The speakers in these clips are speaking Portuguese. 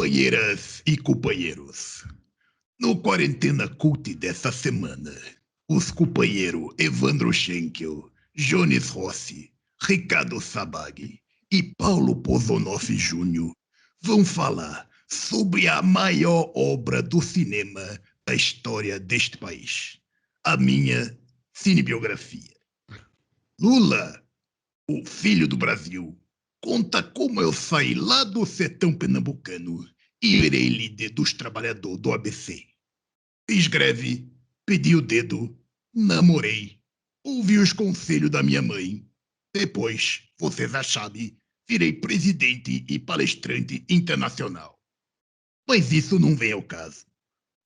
Companheiras e companheiros, no Quarentena Cult dessa semana, os companheiros Evandro Schenkel, Jones Rossi, Ricardo Sabag e Paulo Pozonoff Júnior vão falar sobre a maior obra do cinema da história deste país, a minha cinebiografia. Lula, o filho do Brasil, conta como eu saí lá do sertão pernambucano e virei líder dos trabalhadores do ABC. Fiz greve, pedi o dedo, namorei, ouvi os conselhos da minha mãe. Depois, vocês já sabem, virei presidente e palestrante internacional. Mas isso não vem ao caso.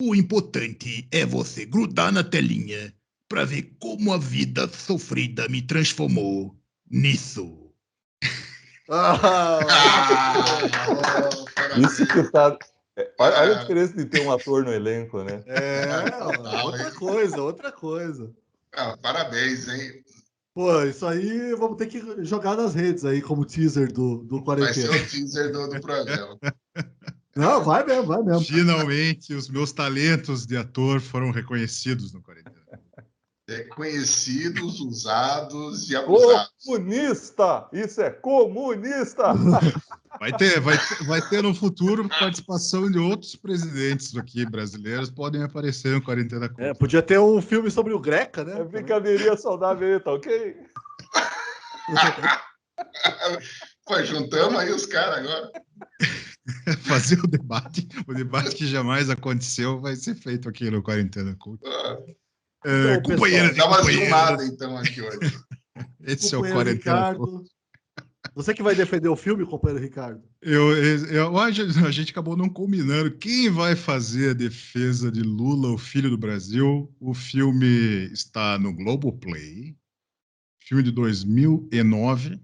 O importante é você grudar na telinha para ver como a vida sofrida me transformou nisso. Isso que tá. Olha a diferença de ter um ator no elenco, né? Outra coisa. Parabéns, hein? Pô, isso aí vamos ter que jogar nas redes aí como teaser do Quarentena. Vai ser o teaser do programa. Não, vai mesmo. Finalmente, os meus talentos de ator foram reconhecidos no Quarentena. Conhecidos, usados e abusados. Comunista! Isso é comunista! Vai ter no futuro participação de outros presidentes aqui brasileiros, podem aparecer no Quarentena Cult. Podia ter um filme sobre o Greca, né? É brincadeirinha saudável, tá ok? Pô, juntamos aí os caras agora. Fazer o debate que jamais aconteceu, vai ser feito aqui no Quarentena Cult. Companheiras e dá uma companheiros. zoomada, então, aqui hoje. Esse é o Quarentena Cult. Você que vai defender o filme, companheiro Ricardo? A gente acabou não combinando quem vai fazer a defesa de Lula, o filho do Brasil. O filme está no Globoplay. Filme de 2009,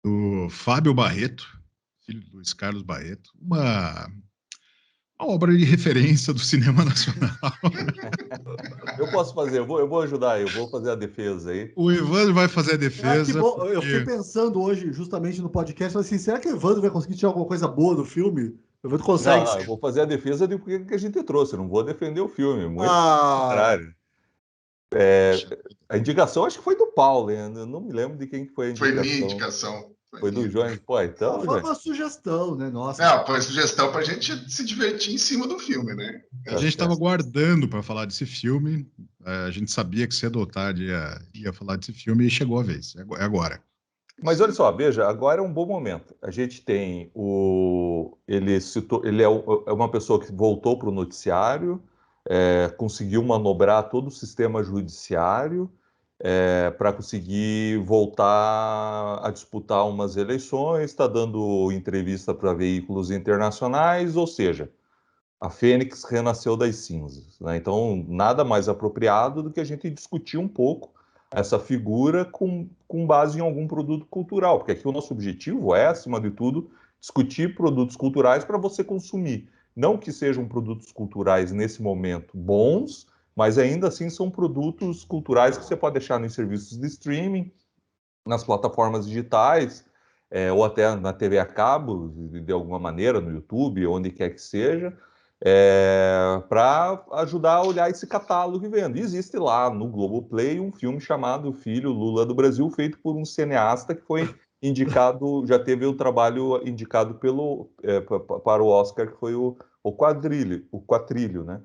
do Fábio Barreto, filho de Luiz Carlos Barreto. Uma obra de referência do cinema nacional. Eu posso fazer, eu vou ajudar, eu vou fazer a defesa aí. O Evandro vai fazer a defesa. Que bom. Eu fiquei pensando hoje, justamente no podcast, assim, será que o Evandro vai conseguir tirar alguma coisa boa do filme? O Evandro consegue. Não, eu vou fazer a defesa do que a gente trouxe, eu não vou defender o filme, muito contrário. A indicação acho que foi do Paulo, hein? Eu não me lembro de quem foi a indicação. Foi minha indicação. Foi do Jones. Pô, então, foi uma sugestão, né? Nossa. Não, foi sugestão pra gente se divertir em cima do filme, né? A gente estava guardando para falar desse filme. A gente sabia que cedo ou tarde ia falar desse filme e chegou a vez. É agora. Mas olha só, veja, agora é um bom momento. A gente tem ele é uma pessoa que voltou para o noticiário, conseguiu manobrar todo o sistema judiciário para conseguir voltar a disputar umas eleições, está dando entrevista para veículos internacionais, ou seja, a Fênix renasceu das cinzas, né? Então, nada mais apropriado do que a gente discutir um pouco essa figura com base em algum produto cultural, porque aqui o nosso objetivo é, acima de tudo, discutir produtos culturais para você consumir. Não que sejam produtos culturais, nesse momento, bons, mas ainda assim são produtos culturais que você pode deixar nos serviços de streaming, nas plataformas digitais, ou até na TV a cabo, de alguma maneira, no YouTube, onde quer que seja, para ajudar a olhar esse catálogo e vendo. E existe lá no Globoplay um filme chamado Filho Lula do Brasil, feito por um cineasta que foi indicado, já teve o trabalho indicado para o Oscar, que foi o Quatrilho, né?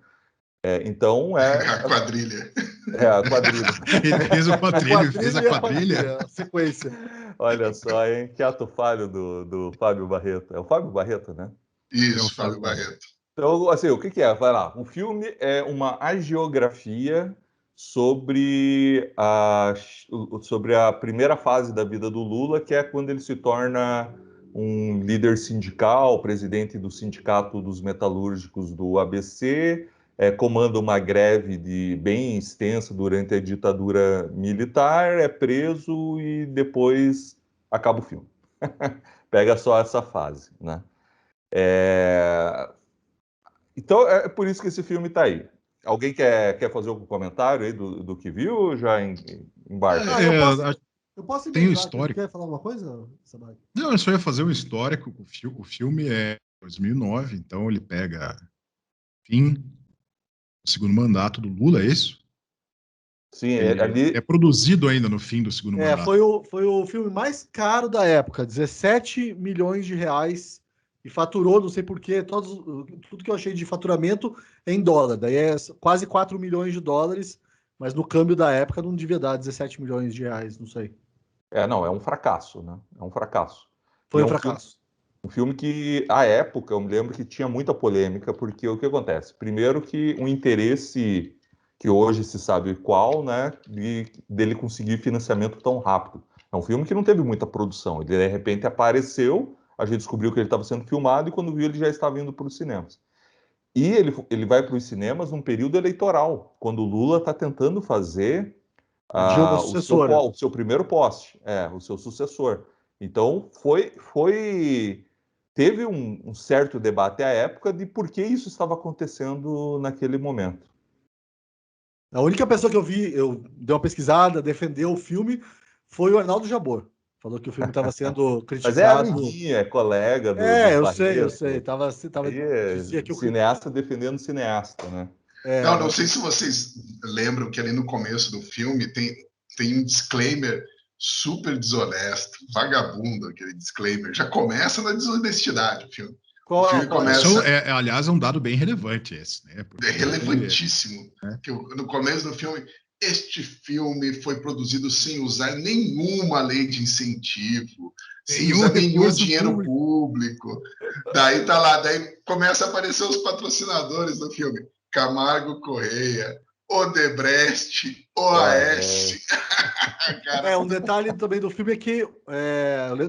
Então A quadrilha. A quadrilha. Ele fez o quadrilho, fez a quadrilha. A sequência. Olha só, hein? Que ato falho do Fábio Barreto. É o Fábio Barreto, né? Isso, Fábio Barreto. Então, assim, o que é? Vai lá. O filme é uma hagiografia sobre a primeira fase da vida do Lula, que é quando ele se torna um líder sindical, presidente do Sindicato dos Metalúrgicos do ABC, comanda uma greve bem extensa durante a ditadura militar, é preso e depois acaba o filme. Pega só essa fase, né? Então, é por isso que esse filme está aí. Alguém quer fazer algum comentário aí do que viu ou já embarca? Eu posso tem um histórico. Quer falar alguma coisa, Sabag? Não, eu só ia fazer um histórico. O filme 2009, então ele pega fim do segundo mandato do Lula, é isso? Sim, É produzido ainda no fim do segundo mandato. Foi o filme mais caro da época, 17 milhões de reais, e faturou, não sei porquê, tudo que eu achei de faturamento é em dólar, daí é quase 4 milhões de dólares, mas no câmbio da época não devia dar 17 milhões de reais, não sei. Não, é um fracasso, né? É um fracasso. Foi E um é fracasso. Um filme que, à época, eu me lembro que tinha muita polêmica, porque o que acontece? Primeiro que um interesse que hoje se sabe qual, né, dele conseguir financiamento tão rápido. É um filme que não teve muita produção. Ele, de repente, apareceu, a gente descobriu que ele estava sendo filmado, e quando viu, ele já estava indo para os cinemas. E ele vai para os cinemas num período eleitoral, quando o Lula está tentando fazer Dilma sucessora. o seu primeiro poste, o seu sucessor. Então, teve um certo debate à época de por que isso estava acontecendo naquele momento. A única pessoa que eu dei uma pesquisada, defendeu o filme, foi o Arnaldo Jabor. Falou que o filme estava sendo Mas é criticado. amiguinho, é colega do Eu Barreto. sei. Dizia que Cineasta defendendo cineasta, né? Não sei se vocês lembram que ali no começo do filme tem um disclaimer super desonesto, vagabundo, aquele disclaimer. Já começa na desonestidade o filme. Qual, o filme começa... Isso aliás, é um dado bem relevante esse, né? Porque relevantíssimo. Que no começo do filme, este filme foi produzido sem usar nenhuma lei de incentivo, sem usar nenhum dinheiro público. Daí tá lá, daí começa a aparecer os patrocinadores do filme. Camargo Correia, Odebrecht, OAS. Um detalhe também do filme é que,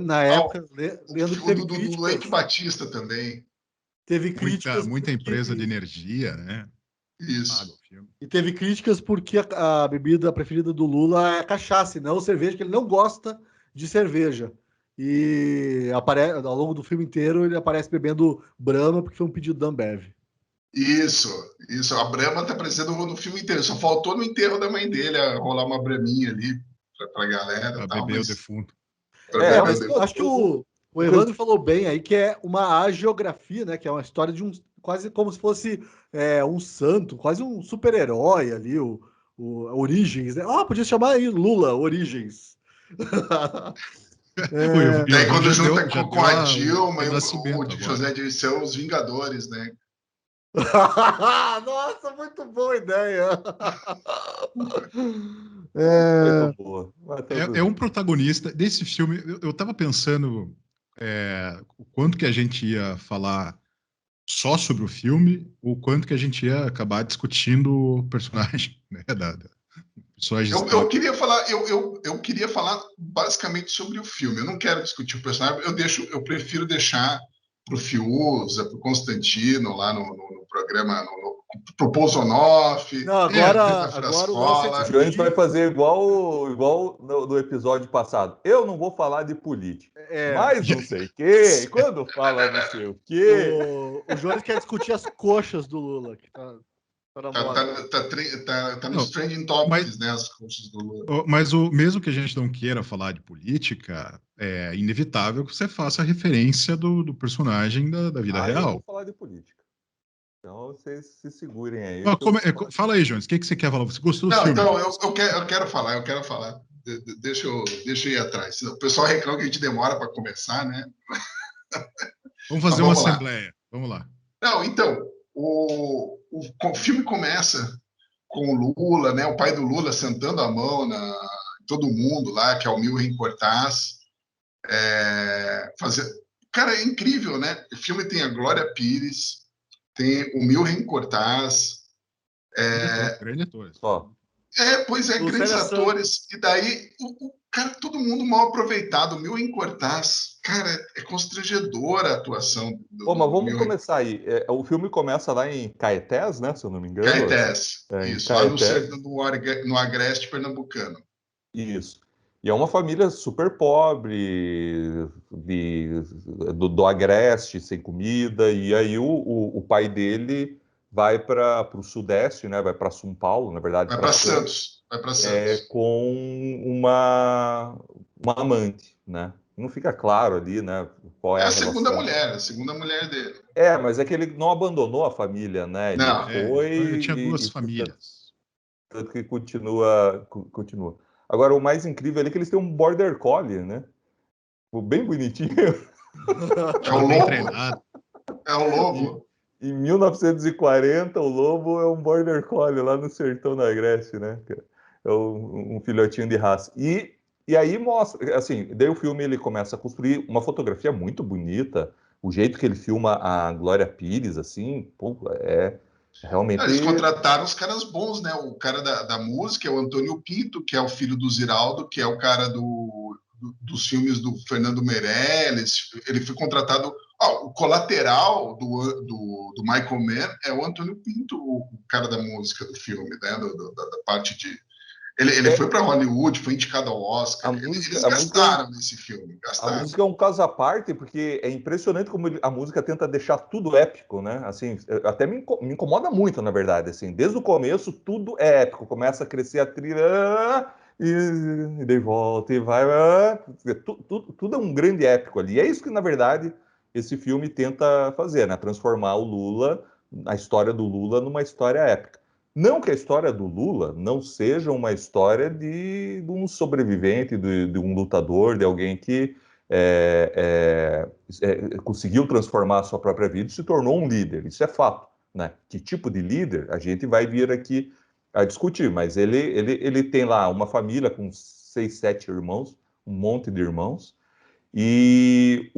na época, lendo que teve críticas... do Eike Batista também. Teve críticas... Muita empresa de energia, né? Isso. E teve críticas porque a bebida preferida do Lula é cachaça, não cerveja, que ele não gosta de cerveja. E ao longo do filme inteiro ele aparece bebendo Brahma, porque foi um pedido da Ambev. Isso. A Brahma tá aparecendo no filme inteiro. Só faltou no enterro da mãe dele rolar uma braminha ali pra galera. Pra beber o defunto. Acho que o Evandro falou bem aí que é uma agiografia, né? Que é uma história de quase como se fosse um santo, quase um super-herói ali, o Origens, né? Podia chamar aí Lula, Origens. Daí quando junta com a Dilma e o agora. José Dirceu, os Vingadores, né? Nossa, muito boa ideia! É um protagonista desse filme. Eu estava pensando o quanto que a gente ia falar só sobre o filme, ou quanto que a gente ia acabar discutindo o personagem, né, eu queria falar basicamente sobre o filme. Eu não quero discutir o personagem. Eu prefiro deixar para o Fiuza, para o Constantino lá no programa, pro Bolsonoff. Não, agora a gente vai fazer igual no episódio passado. Eu não vou falar de política, mas não sei o quê. E quando fala não sei o quê... O Jones quer discutir as coxas do Lula, que tá nos trending topics, né, as coxas do Lula. Mas mesmo que a gente não queira falar de política, é inevitável que você faça a referência do personagem da vida real. Eu vou falar de política. Então vocês se segurem aí. Fala aí, Jones, o que você quer falar? Você gostou do filme? Então, eu quero falar. Deixa eu ir atrás. O pessoal reclama que a gente demora para começar, né? Vamos fazer uma assembleia. Vamos lá. Não, então, o filme começa com o Lula, né? O pai do Lula sentando a mão em todo mundo lá, que é o Milren Cortaz. Cara, é incrível, né? O filme tem a Glória Pires, tem o Milren Cortaz. Grande ator. Pois é, grandes atores. E daí, cara, todo mundo mal aproveitado. O Milren Cortaz, cara, é constrangedora a atuação mas vamos começar aí. O filme começa lá em Caetés, né? Se eu não me engano. Caetés, isso. Caetés. Lá no Agreste Pernambucano. Isso. E é uma família super pobre, do Agreste, sem comida. E aí o pai dele vai para o Sudeste, né? Vai para São Paulo, na verdade. Vai para Santos. Com uma amante, né? não fica claro ali, né? Qual é É a a segunda relação. mulher, a segunda mulher dele. Mas é que ele não abandonou a família, né? Ele Não. foi Eu tinha duas e famílias. tanto que continua. Agora, o mais incrível ali é que eles têm um Border Collie, né? Bem bonitinho. É o Bem lobo. treinado. É o lobo. Em 1940, o lobo é um Border Collie lá no sertão da Grécia, né? É um filhotinho de raça. E aí mostra, assim, daí o filme ele começa a construir uma fotografia muito bonita, o jeito que ele filma a Glória Pires, assim, pô, realmente... Eles contrataram os caras bons, né? O cara da música é o Antônio Pinto, que é o filho do Ziraldo, que é o cara dos filmes do Fernando Meirelles. Ele foi contratado. O colateral do Michael Mann é o Antônio Pinto, o cara da música do filme, né? Da parte de. Ele foi para Hollywood, foi indicado ao Oscar. Eles gastaram nesse filme. A música é um caso à parte, porque é impressionante como a música tenta deixar tudo épico, né? Assim, até me incomoda muito, na verdade. Assim, desde o começo, tudo é épico. Começa a crescer a trilha e daí volta e vai. Tudo é um grande épico ali. E é isso que, na verdade, esse filme tenta fazer, né? Transformar o Lula, a história do Lula, numa história épica. Não que a história do Lula não seja uma história de um sobrevivente, de um lutador, de alguém que conseguiu transformar a sua própria vida e se tornou um líder. Isso é fato, né? Que tipo de líder a gente vai vir aqui a discutir, mas ele tem lá uma família com 6, 7 irmãos, um monte de irmãos, e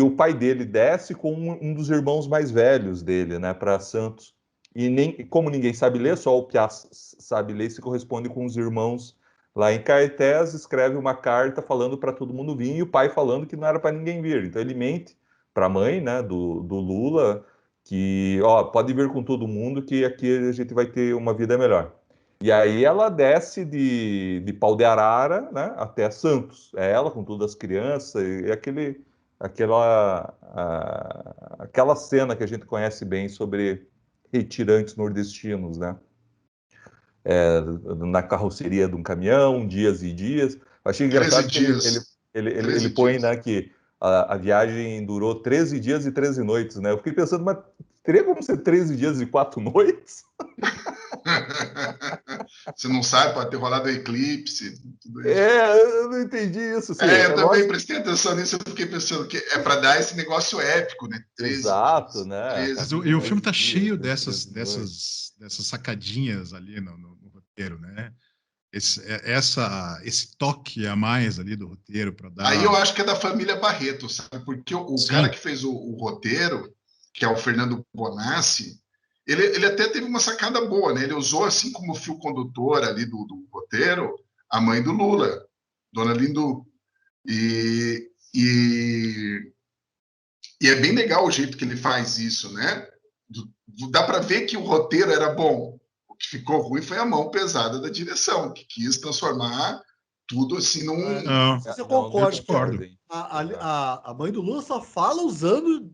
o pai dele desce com um dos irmãos mais velhos dele, né, para Santos. E como ninguém sabe ler, só o Piá sabe ler, se corresponde com os irmãos lá em Caetés, escreve uma carta falando para todo mundo vir, e o pai falando que não era para ninguém vir. Então ele mente para a mãe, né, do Lula, que pode vir com todo mundo, que aqui a gente vai ter uma vida melhor. E aí ela desce de Pau de Arara, né, até Santos. É ela com todas as crianças, e aquela cena que a gente conhece bem sobre retirantes nordestinos, né? Na carroceria de um caminhão, dias e dias. Achei engraçado que ele põe, né, que a viagem durou 13 dias e 13 noites, né? Eu fiquei pensando, mas teria como ser 13 dias e 4 noites? Você não sabe, pode ter rolado eclipse. Tudo isso. Eu não entendi isso. Assim, eu também prestei atenção nisso, eu fiquei pensando que é para dar esse negócio épico, né? 13 Exato, dias, né? E o filme tá cheio dessas sacadinhas ali no roteiro, né? Esse toque a mais ali do roteiro para dar. Aí eu acho que é da família Barreto, sabe? Porque o cara que fez o roteiro, que é o Fernando Bonassi, ele até teve uma sacada boa, né? Ele usou assim como fio condutor ali do roteiro a mãe do Lula, Dona Lindu. E é bem legal o jeito que ele faz isso, né? Dá para ver que o roteiro era bom. O que ficou ruim foi a mão pesada da direção, que quis transformar tudo assim num. Não sei se eu concordo. Discordo. A mãe do Lula só fala usando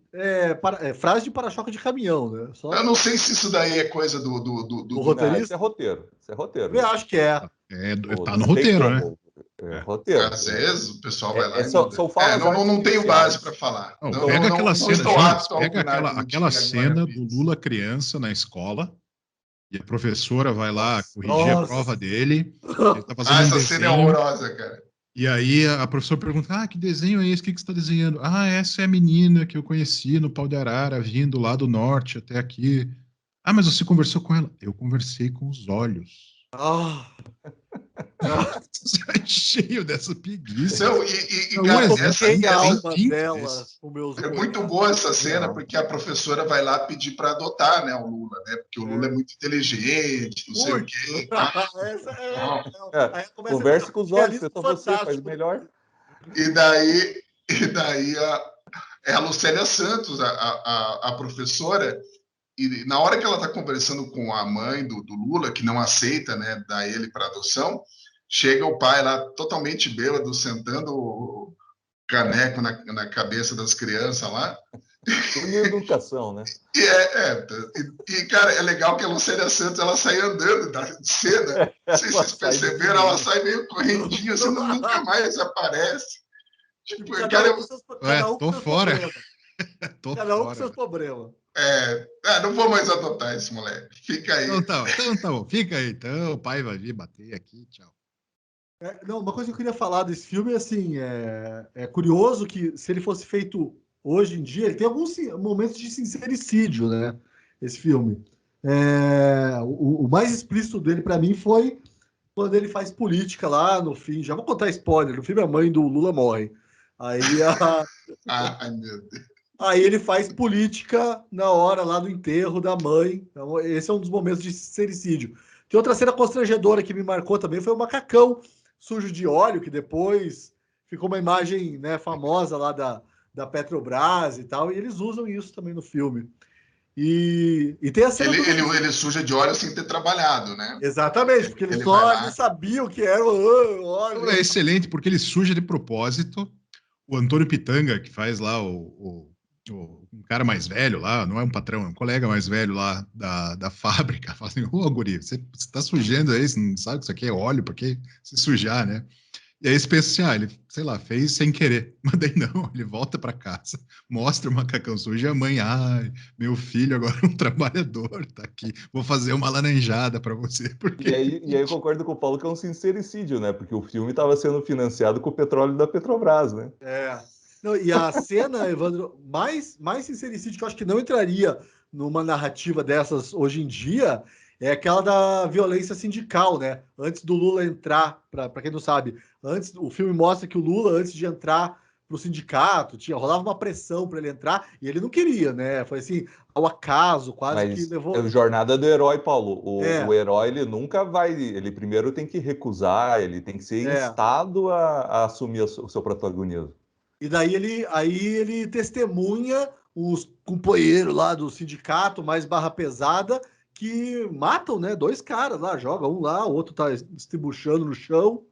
frase de para-choque de caminhão, né? Eu não sei se isso daí é coisa do roteirista. Isso é roteiro. Eu acho que é. Tá no roteiro, né? Roteiro. Às vezes o pessoal vai lá e só fala não tenho base para falar. Pega aquela cena, Jones, pega aquela cena do Lula criança na escola e a professora vai lá corrigir a prova dele. Ele tá fazendo essa cena é horrorosa, cara. E aí a professora pergunta, que desenho é esse? O que você está desenhando? Essa é a menina que eu conheci no Pau de Arara, vindo lá do norte até aqui. Mas você conversou com ela? Eu conversei com os olhos. Cheio dessa preguiça. É muito boa essa cena, porque a professora vai lá pedir para adotar, né, o Lula, né? Porque o Lula é muito inteligente, não sei o quê. Converse com os olhos, só você faz melhor. E daí é a Lucélia Santos, a professora. E na hora que ela está conversando com a mãe do Lula, que não aceita, né, dar ele para adoção, chega o pai lá totalmente bêbado, sentando o caneco na cabeça das crianças lá. Educação, né? E, cara, é legal que a Lucélia Santos ela sai andando da cena. Não sei se vocês perceberam, ela sai meio correndinha, assim, nunca mais aparece. Tipo, Cada um com seus, cada um com tô seus fora. problemas. Tô Cada um com fora. seus problemas. não vou mais adotar esse moleque. Fica aí. Então tá bom. Fica aí, então. O pai vai vir bater aqui. Tchau. Não, uma coisa que eu queria falar desse filme é assim, é curioso que se ele fosse feito hoje em dia, ele tem alguns momentos de sincericídio, né? Esse filme. O mais explícito dele para mim foi quando ele faz política lá no fim. Já vou contar spoiler. No filme a mãe do Lula morre. Aí, Ai, meu Deus. aí ele faz política na hora lá do enterro da mãe. Então, esse é um dos momentos de sincericídio. Tem outra cena constrangedora que me marcou também, foi o macacão sujo de óleo, que depois ficou uma imagem, né, famosa lá da Petrobras e tal, e eles usam isso também no filme. E tem a cena do... Ele suja de óleo sem ter trabalhado, né? Exatamente, porque Ele ele sabia o que era o óleo. É excelente, porque ele suja de propósito. O Antônio Pitanga, que faz lá um cara mais velho lá, não é um patrão, é um colega mais velho lá da fábrica, fala assim, ô guri, você tá sujando aí, você não sabe que isso aqui é óleo, por que se sujar, né? E aí você pensa assim, ele, sei lá, fez sem querer. Mas daí não, ele volta para casa, mostra o macacão sujo e a mãe, ai, meu filho agora é um trabalhador, tá aqui, vou fazer uma laranjada para você. Porque... E aí eu concordo com o Paulo que é um sincericídio, né? Porque o filme estava sendo financiado com o petróleo da Petrobras, né? Não, e a cena, Evandro, mais sincericídio que eu acho que não entraria numa narrativa dessas hoje em dia é aquela da violência sindical, né? Antes do Lula entrar, para quem não sabe, o filme mostra que o Lula, antes de entrar pro sindicato, rolava uma pressão para ele entrar e ele não queria, né? Foi assim, ao acaso, quase que Mas é levou. a jornada do herói, Paulo. O É, herói, ele nunca vai. Ele primeiro tem que recusar, ele tem que ser é. instado a assumir o seu protagonismo. E daí ele testemunha os companheiros lá do sindicato mais barra pesada que matam, né? Dois caras lá, joga um lá, o outro tá estribuchando no chão.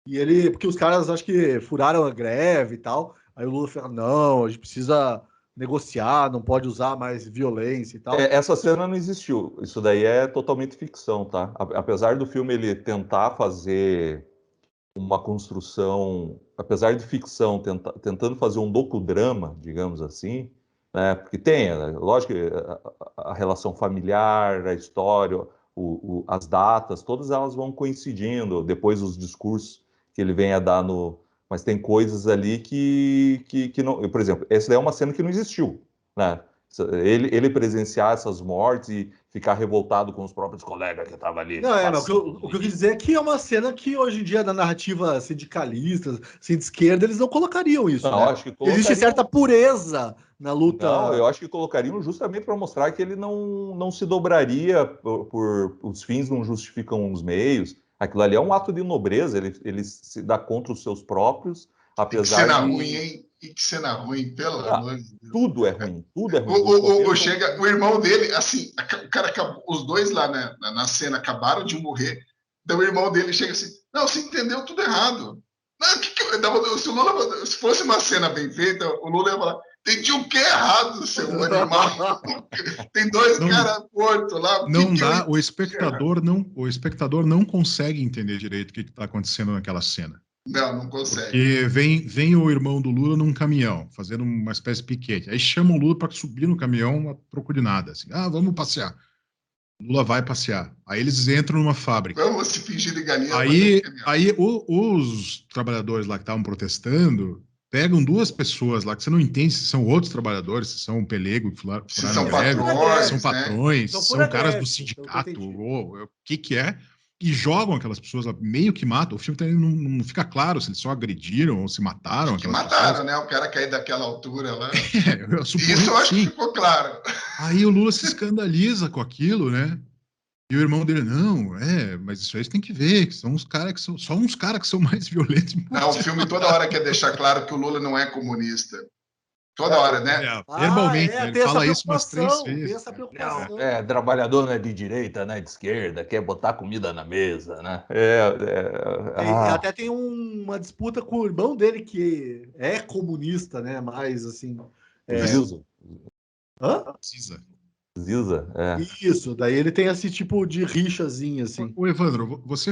E ele, porque os caras acho que furaram a greve e tal. Aí o Lula fala: não, a gente precisa negociar, não pode usar mais violência e tal. Essa cena não existiu. Isso daí é totalmente ficção, tá? Apesar do filme ele tentar fazer uma construção, apesar de ficção, tentando fazer um docudrama, digamos assim, né? Porque tem, lógico, a relação familiar, a história, as datas, todas elas vão coincidindo, depois os discursos que ele vem a dar no... Mas tem coisas ali que não... Por exemplo, essa daí é uma cena que não existiu, né? Ele presenciar essas mortes e ficar revoltado com os próprios colegas que estavam ali. Não, mas o que eu quis dizer é que é uma cena que hoje em dia, na narrativa sindicalista, assim, de esquerda, eles não colocariam isso, Não, né? acho que colocariam... Existe certa pureza na luta. Não, eu acho que colocariam justamente para mostrar que ele não se dobraria por os fins não justificam os meios. Aquilo ali é um ato de nobreza, ele se dá contra os seus próprios, apesar que cena de... ruim, hein? E que cena ruim, pelo amor de Deus. Tudo é ruim, tudo é ruim. Chega, o irmão dele, assim, o cara acabou, os dois lá na cena acabaram de morrer, então o irmão dele chega assim, não, você entendeu tudo errado. Não, se fosse uma cena bem feita, o Lula ia falar, entendi o que é errado, seu animal. Tem dois caras mortos lá. Não dá, o espectador não consegue entender direito o que está acontecendo naquela cena. Não consegue. Porque vem o irmão do Lula num caminhão, fazendo uma espécie de piquete. Aí chamam o Lula para subir no caminhão a troco de nada. Assim, vamos passear. O Lula vai passear. Aí eles entram numa fábrica. Vamos se fingir de galinha. Aí os trabalhadores lá que estavam protestando pegam duas pessoas lá que você não entende se são outros trabalhadores, se são pelego, se são patrões, são patrões, né? são caras do sindicato, ou o que é, e jogam aquelas pessoas lá, meio que matam. O filme também não fica claro se eles só agrediram ou se mataram. Que mataram, pessoas, né? O cara cair daquela altura lá. Isso eu acho que ficou claro. Aí o Lula se escandaliza com aquilo, né? E o irmão dele, não, mas isso aí você tem que ver, que são uns caras que são só uns caras que são mais violentos. Não, o filme toda hora quer deixar claro que o Lula não é comunista. Toda hora, né? Verbalmente, ele fala isso umas 3 vezes. Tem essa preocupação. Trabalhador não é de direita, não é de esquerda, quer botar comida na mesa, né? Até tem uma disputa com o irmão dele, que é comunista, né? Mais assim. Ziza. Hã? Ziza, Isso, daí ele tem esse tipo de rixazinho, assim. O Evandro, você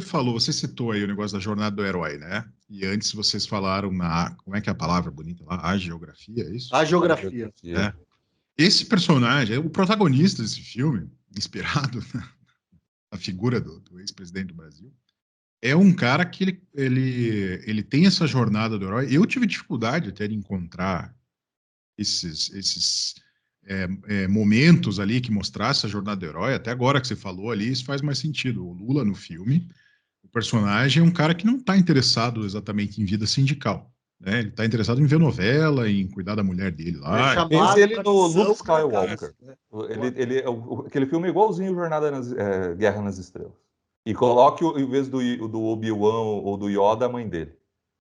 citou aí o negócio da jornada do herói, né? E antes vocês falaram como é que é a palavra bonita lá? Agiografia, é isso? A geografia. É. Esse personagem, o protagonista desse filme, inspirado na figura do ex-presidente do Brasil, é um cara que ele tem essa jornada do herói. Eu tive dificuldade até de encontrar esses momentos ali que mostrasse a jornada do herói. Até agora que você falou ali, isso faz mais sentido. O Lula no filme, o personagem é um cara que não está interessado exatamente em vida sindical. Né? Ele está interessado em ver novela, em cuidar da mulher dele lá. Pense ele no Luke Skywalker. Aquele filme é igualzinho Jornada Guerra nas Estrelas. E coloque, em vez do Obi-Wan ou do Yoda, a mãe dele.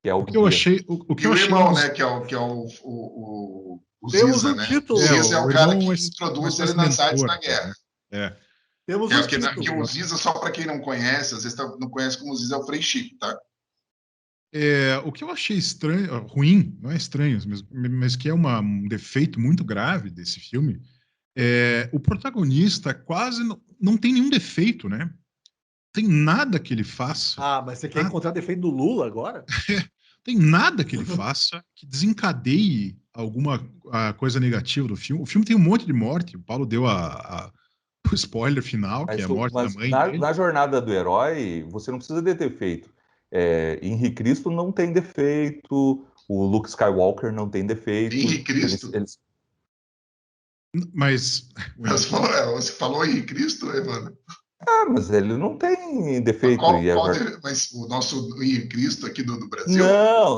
Que é o que eu achei. O que eu achei irmão, né? Que é o Temos Ziza, um né? título. O Ziza é o cara que mas introduz ele nas artes da guerra. Né? Temos um título. Que o Ziza, só para quem não conhece, às vezes não conhece como o Ziza, é o Frei Chico, tá? O que eu achei estranho, ruim, não é estranho, mas que é um defeito muito grave desse filme, o protagonista quase não tem nenhum defeito, né? Tem nada que ele faça. Ah, mas você quer encontrar defeito do Lula agora? Tem nada que ele faça que desencadeie alguma coisa negativa do filme. O filme tem um monte de morte. O Paulo deu o spoiler final, que é a morte da mãe dele. Na jornada do herói, você não precisa de defeito. Henri Cristo não tem defeito, o Luke Skywalker não tem defeito. Henri Cristo? Mas... Você falou Henri Cristo, Evandro? Mas ele não tem defeito. Mas o nosso Henri Cristo aqui do Brasil?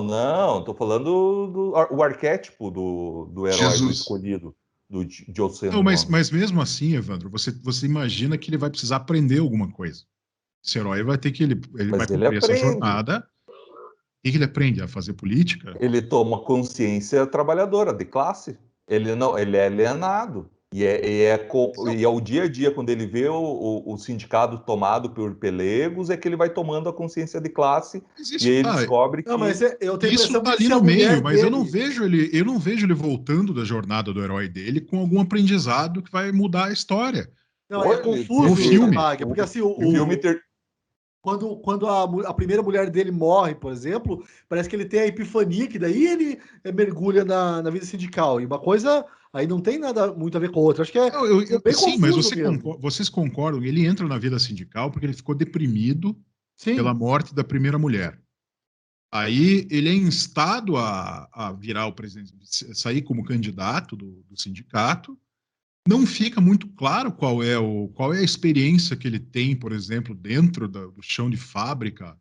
Não. Tô falando do arquétipo do herói, Jesus. Do escolhido. De Oceano. Não, mas mesmo assim, Evandro, você imagina que ele vai precisar aprender alguma coisa. Esse herói vai ter que... Ele vai cumprir essa jornada. O que ele aprende? A fazer política? Ele toma consciência trabalhadora, de classe. Ele é alienado. E é o dia a dia, quando ele vê o sindicato tomado por pelegos, é que ele vai tomando a consciência de classe e aí ele descobre que... Não, mas eu tenho isso tá ali no meio, mas eu não vejo ele voltando da jornada do herói dele com algum aprendizado que vai mudar a história. Não, é confuso o filme. Porque assim, o filme quando a primeira mulher dele morre, por exemplo, parece que ele tem a epifania, que daí ele mergulha na vida sindical. E uma coisa aí não tem nada muito a ver com a outra. Acho que bem sim, mas vocês concordam? Ele entra na vida sindical porque ele ficou deprimido pela morte da primeira mulher. Aí ele é instado a virar o presidente, sair como candidato do sindicato. Não fica muito claro qual é a experiência que ele tem, por exemplo, dentro do chão de fábrica.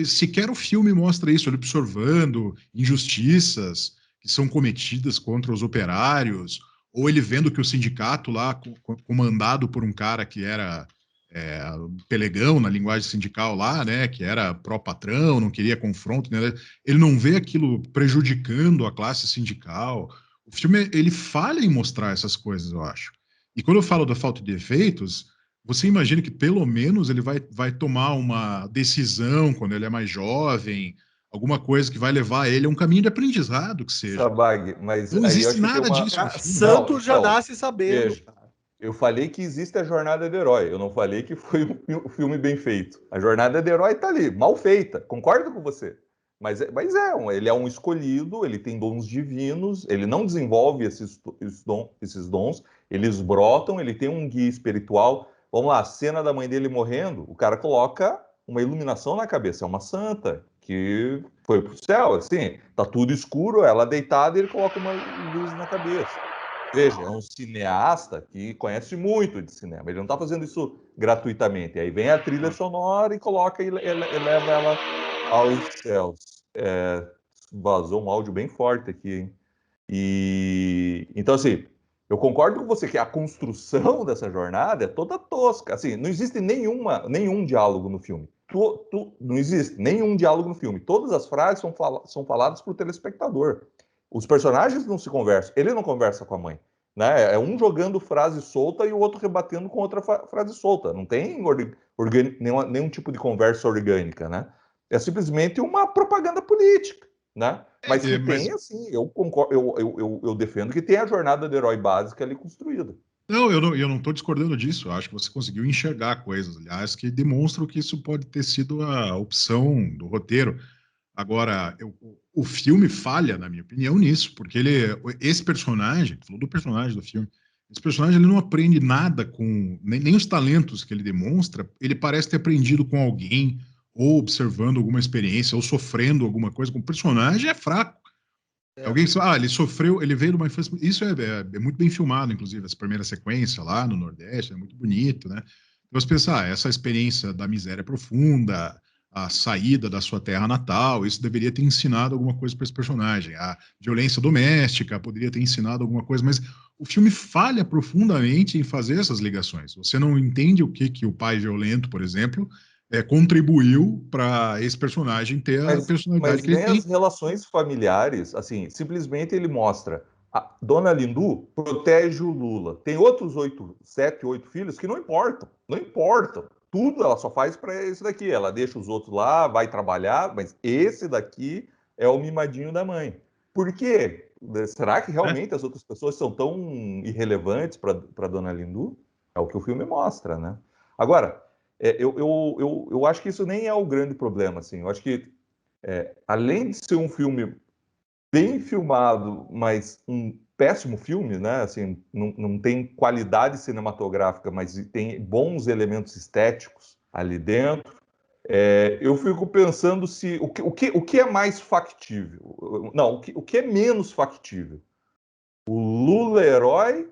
Sequer o filme mostra isso, ele observando injustiças que são cometidas contra os operários, ou ele vendo que o sindicato lá, comandado por um cara que era pelegão na linguagem sindical lá, né, que era pró-patrão, não queria confronto, né, ele não vê aquilo prejudicando a classe sindical. O filme, ele falha em mostrar essas coisas, eu acho. E quando eu falo da falta de efeitos, você imagina que pelo menos ele vai tomar uma decisão quando ele é mais jovem, alguma coisa que vai levar ele a um caminho de aprendizado, que seja. Sabag, mas não existe nada disso no filme. Santos já nasce sabendo. Veja, eu falei que existe a jornada do herói, eu não falei que foi um filme bem feito. A jornada do herói tá ali, mal feita, concordo com você. Mas ele é um escolhido, ele tem dons divinos, ele não desenvolve esses dons, eles brotam, ele tem um guia espiritual. Vamos lá, a cena da mãe dele morrendo, o cara coloca uma iluminação na cabeça, é uma santa que foi pro céu, assim, tá tudo escuro, ela deitada e ele coloca uma luz na cabeça. Veja, é um cineasta que conhece muito de cinema, ele não tá fazendo isso gratuitamente. Aí vem a trilha sonora e coloca e leva ela aos céus. Vazou um áudio bem forte aqui, hein? Então, assim, eu concordo com você que a construção dessa jornada é toda tosca. Assim, não existe nenhum diálogo no filme. Não existe nenhum diálogo no filme. Todas as frases são faladas para o telespectador. Os personagens não se conversam. Ele não conversa com a mãe. Né? É um jogando frase solta e o outro rebatendo com outra frase solta. Não tem nenhum tipo de conversa orgânica, né? É simplesmente uma propaganda política, né? Mas que tem, assim, eu concordo, eu defendo que tem a jornada do herói básica ali construída. Não, eu não estou discordando disso. Eu acho que você conseguiu enxergar coisas, aliás, que demonstram que isso pode ter sido a opção do roteiro. Agora, o filme falha, na minha opinião, nisso, porque esse personagem, falou do personagem do filme, esse personagem ele não aprende nada com nem os talentos que ele demonstra, ele parece ter aprendido com alguém, ou observando alguma experiência, ou sofrendo alguma coisa. O personagem é fraco. Alguém que ele sofreu, ele veio de uma infância. Isso é muito bem filmado, inclusive, essa primeira sequência lá no Nordeste, é muito bonito, né? Então, você pensa, essa experiência da miséria profunda, a saída da sua terra natal, isso deveria ter ensinado alguma coisa para esse personagem. A violência doméstica poderia ter ensinado alguma coisa, mas o filme falha profundamente em fazer essas ligações. Você não entende o que o pai violento, por exemplo, contribuiu para esse personagem ter a personalidade Mas que ele nem tem. as relações familiares, assim, simplesmente ele mostra a Dona Lindu protege o Lula. Tem outros 7, 8 filhos que não importam, não importam. Tudo ela só faz para esse daqui. Ela deixa os outros lá, vai trabalhar, mas esse daqui é o mimadinho da mãe. Por quê? Será que realmente as outras pessoas são tão irrelevantes para Dona Lindu? É o que o filme mostra, né? Agora, eu acho que isso nem é o grande problema, assim. Eu acho que, além de ser um filme bem filmado, mas um péssimo filme, né? Assim, não tem qualidade cinematográfica, mas tem bons elementos estéticos ali dentro. Eu fico pensando se o que é mais factível? Não, o que é menos factível? O Lula herói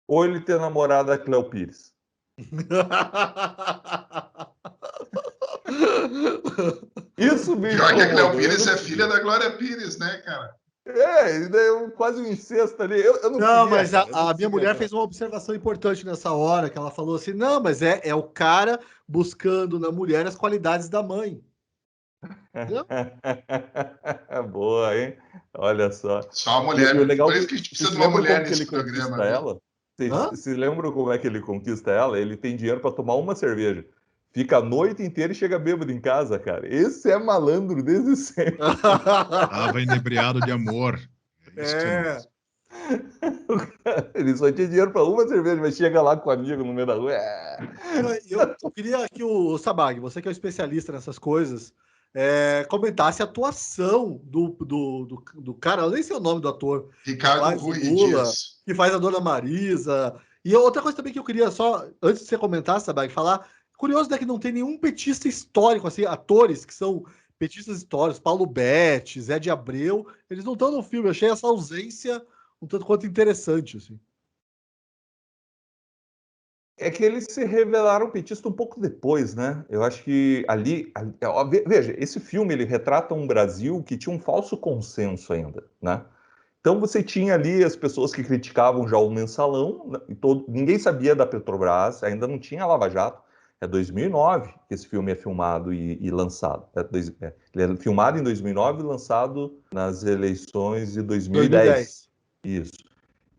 ou ele ter namorado a Cleo Pires? Isso me Pior que a Cleo incomodou. Pires é filha da Glória Pires, né, cara? Quase um incesto ali. Eu não Não, queria, mas cara, eu não a minha queria, mulher cara. fez uma observação importante nessa hora, que ela falou assim, não, mas é o cara buscando na mulher as qualidades da mãe. Entendeu? Boa, hein? Olha só. Só a E o mulher. legal Por é isso que que a gente vocês precisa se de uma lembram mulher como que ele nesse programa, conquista viu? ela? Vocês Hã? se lembram como é que ele conquista ela? Ele tem dinheiro para tomar uma cerveja. Fica a noite inteira e chega bêbado em casa, cara. Esse é malandro desde sempre. Estava inebriado de amor. É isso que você não É. diz. Ele só tinha dinheiro para uma cerveja, mas chega lá com o amigo no meio da rua. Eu queria que o Sabag, você que é um especialista nessas coisas, comentasse a atuação do cara, eu nem sei o nome do ator, que Ricardo faz o Rui Lula, Dias. que faz a Dona Marisa. E outra coisa também que eu queria só, antes de você comentar, Sabag, falar, curioso, né, que não tem nenhum petista histórico, assim, atores que são petistas históricos, Paulo Betti, Zé de Abreu, eles não estão no filme, eu achei essa ausência um tanto quanto interessante, assim. É que eles se revelaram petistas um pouco depois, né? Eu acho que veja, esse filme ele retrata um Brasil que tinha um falso consenso ainda, né? Então você tinha ali as pessoas que criticavam já o mensalão, né? Ninguém sabia da Petrobras, ainda não tinha Lava Jato. É 2009 que esse filme é filmado e lançado. Ele é filmado em 2009 e lançado nas eleições de 2010. 2010. Isso.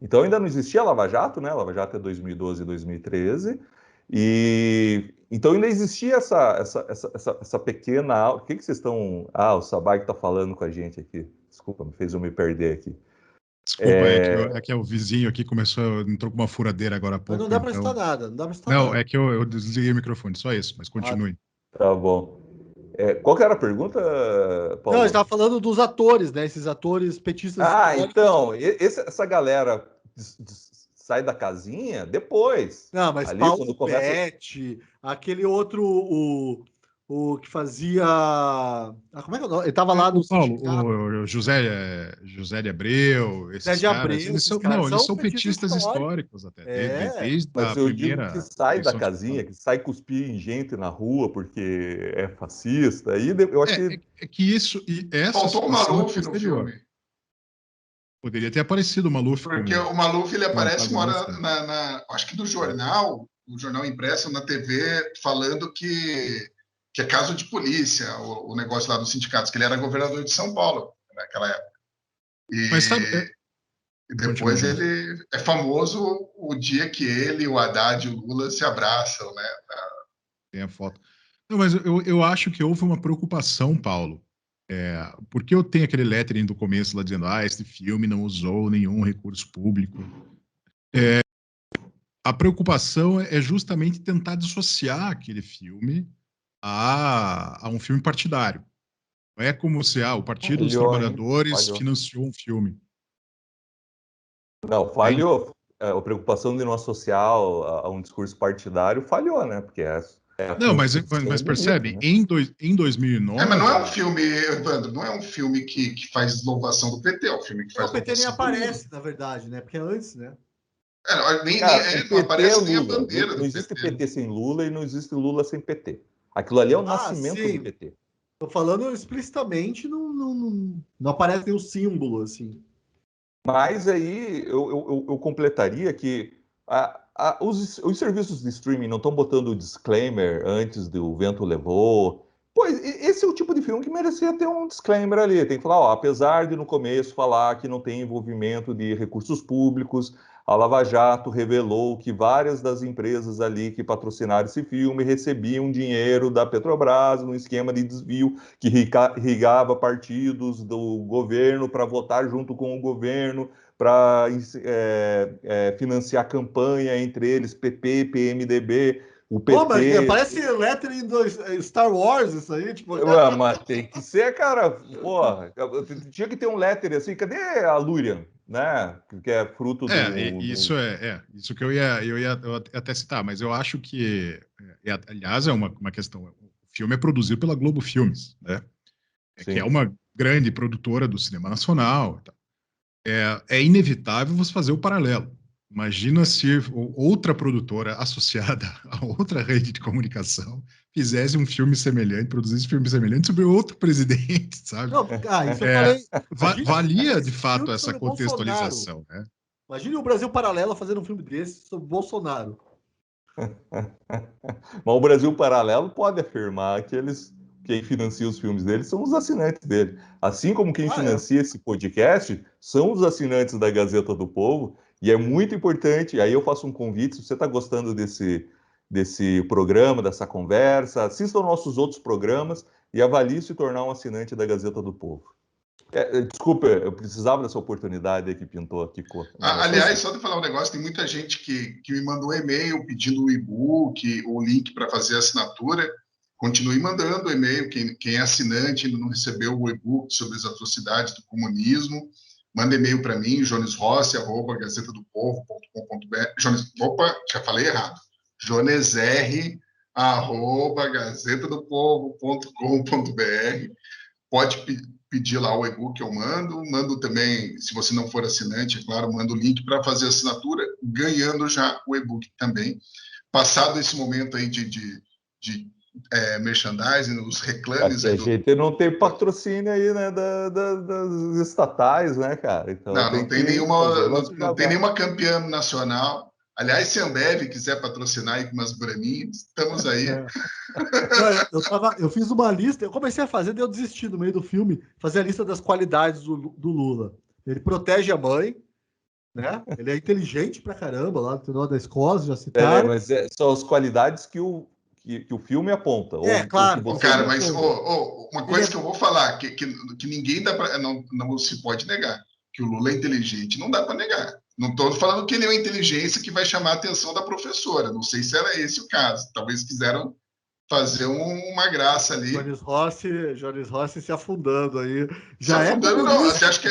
Então ainda não existia Lava Jato, né? Lava Jato é 2012 e 2013. E então ainda existia essa pequena. O que vocês estão. Ah, o Sabag está falando com a gente aqui. Desculpa, me fez eu me perder aqui. Desculpa, é que o vizinho aqui entrou com uma furadeira agora há Mas não pouco, dá para escutar então. nada, não dá para escutar Não, nada. é que eu desliguei o microfone, só isso, mas continue. Tá bom. Qual que era a pergunta, Não, a gente Paulo? tava falando dos atores, né? Esses atores petistas Ah, históricos. então, essa galera sai da casinha depois. Não, mas Ali, Paulo quando começa. Betti, aquele outro, o que fazia. Como é que é o nome? Ele tava lá no O Paulo, sindicato. o José de Abreu, Zé esses de caras, Abreu, eles esses são, caras não, eles são são petistas petistas históricos. históricos até, É. desde a Mas eu digo que primeira sai da eleição casinha, disputada. que sai cuspir em gente na rua porque é fascista. Aí eu acho que. É que essa Faltou o situação é Maluf no posterior. filme. Poderia ter aparecido o Maluf Porque como o Maluf ele aparece uma hora antagonista. acho que no jornal, no jornal impresso, na TV, falando que é caso de polícia, o negócio lá dos sindicatos, que ele era governador de São Paulo naquela época. Mas sabe, E continua, depois Jonas. ele é famoso o dia que ele, o Haddad e o Lula se abraçam, né? Tem a foto. Não, mas eu acho que houve uma preocupação, Paulo. Porque eu tenho aquele lettering do começo lá dizendo, esse filme não usou nenhum recurso público. A preocupação é justamente tentar dissociar aquele filme a um filme partidário. Não é como se o Partido dos Falhou, hein? Trabalhadores Falhou. financiou um filme. Não, falhou. A preocupação de não associar a um discurso partidário falhou, né? Porque é a Não, mas Constituição percebe, né? em Mas não é um 2009... filme, Evandro, não é um filme que faz louvação do PT, é um filme que Não, faz o PT nem louvação do Lula. aparece, na verdade, né? Porque é antes, né? Cara, o Não PT é aparece nem a Lula. bandeira Não do existe PT. PT sem Lula e não existe Lula sem PT. Aquilo ali é o Ah, nascimento sim. do PT. Tô falando explicitamente, não aparece nenhum símbolo, assim. Mas aí eu completaria que os serviços de streaming não estão botando o disclaimer antes do vento levou. Pois esse é o tipo de filme que merecia ter um disclaimer ali. Tem que falar, ó, apesar de no começo falar que não tem envolvimento de recursos públicos, a Lava Jato revelou que várias das empresas ali que patrocinaram esse filme recebiam dinheiro da Petrobras num esquema de desvio que irrigava partidos do governo para votar junto com o governo, para financiar campanha entre eles, PP, PMDB, o Pô, mas PT. parece lettering do Star Wars, isso aí, tipo. Ué, mas tem que ser, cara. Porra, tinha que ter um letter assim. Cadê a Lurian, né? Que é fruto Isso isso que eu ia até citar, mas eu acho que, aliás, é uma questão. O filme é produzido pela Globo Filmes, né? Que é Sim. uma grande produtora do cinema nacional. É inevitável você fazer o paralelo. Imagina se outra produtora associada a outra rede de comunicação fizesse um filme semelhante, produzisse um filme semelhante sobre outro presidente, sabe? Não, isso eu falei. Valia, de Esse fato, filme essa sobre contextualização, né? Imagine o Brasil Paralelo fazendo um filme desse sobre Bolsonaro. Mas o Brasil Paralelo pode afirmar que quem financia os filmes dele são os assinantes dele. Assim como quem financia esse podcast são os assinantes da Gazeta do Povo, e é muito importante, aí eu faço um convite, se você está gostando desse programa, dessa conversa, assista aos nossos outros programas e avalie se tornar um assinante da Gazeta do Povo. Desculpa, eu precisava dessa oportunidade que pintou aqui. Aliás, só de falar um negócio, tem muita gente que me mandou e-mail pedindo o e-book, o link para fazer a assinatura. Continue mandando e-mail. Quem é assinante ainda não recebeu o e-book sobre as atrocidades do comunismo, manda e-mail para mim, jonesrossi@gazetadopovo.com.br. Opa, já falei errado. jonesr@gazetadopovo.com.br. Pode pedir lá o e-book que eu mando também, se você não for assinante, é claro, mando o link para fazer a assinatura, ganhando já o e-book também. Passado esse momento aí de merchandising, os reclames... A gente não tem patrocínio aí, né, das estatais, né, cara? Então não tem nenhuma campeã nacional. Aliás, se a Ambev quiser patrocinar aí com umas braminhas, estamos aí. Eu fiz uma lista, eu comecei a fazer, daí eu desisti no meio do filme, fazer a lista das qualidades do Lula. Ele protege a mãe, né? Ele é inteligente pra caramba, lá no final da escola, já citaram. Mas são as qualidades que o filme aponta. Claro. Cara, mas uma coisa que eu vou falar, que ninguém dá pra, não se pode negar, que o Lula é inteligente, não dá para negar. Não estou falando que ele é uma inteligência que vai chamar a atenção da professora. Não sei se era esse o caso. Talvez quiseram fazer uma graça ali. Jones Rossi se afundando aí. Se afundando, não. Você acha que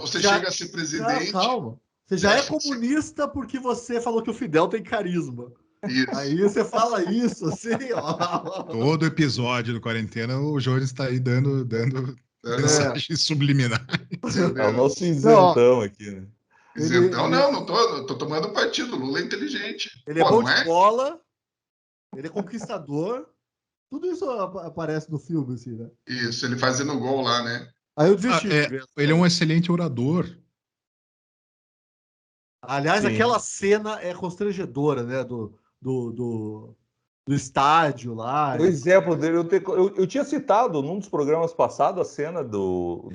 você chega a ser presidente? Calma. Você já é comunista porque você falou que o Fidel tem carisma. Isso. Aí você fala isso, assim, ó. Todo episódio do Quarentena, o Jones está aí dando mensagens subliminares. É o nosso isentão aqui, né? Isentão, não tô tomando partido. Lula é inteligente. Ele é bom de bola, ele é conquistador. Tudo isso aparece no filme, assim, né? Isso, ele fazendo gol lá, né? Aí eu desisti. Ele é um excelente orador. Aliás, aquela cena é constrangedora, né? Do estádio lá. O exemplo dele, eu tinha citado num dos programas passados a cena do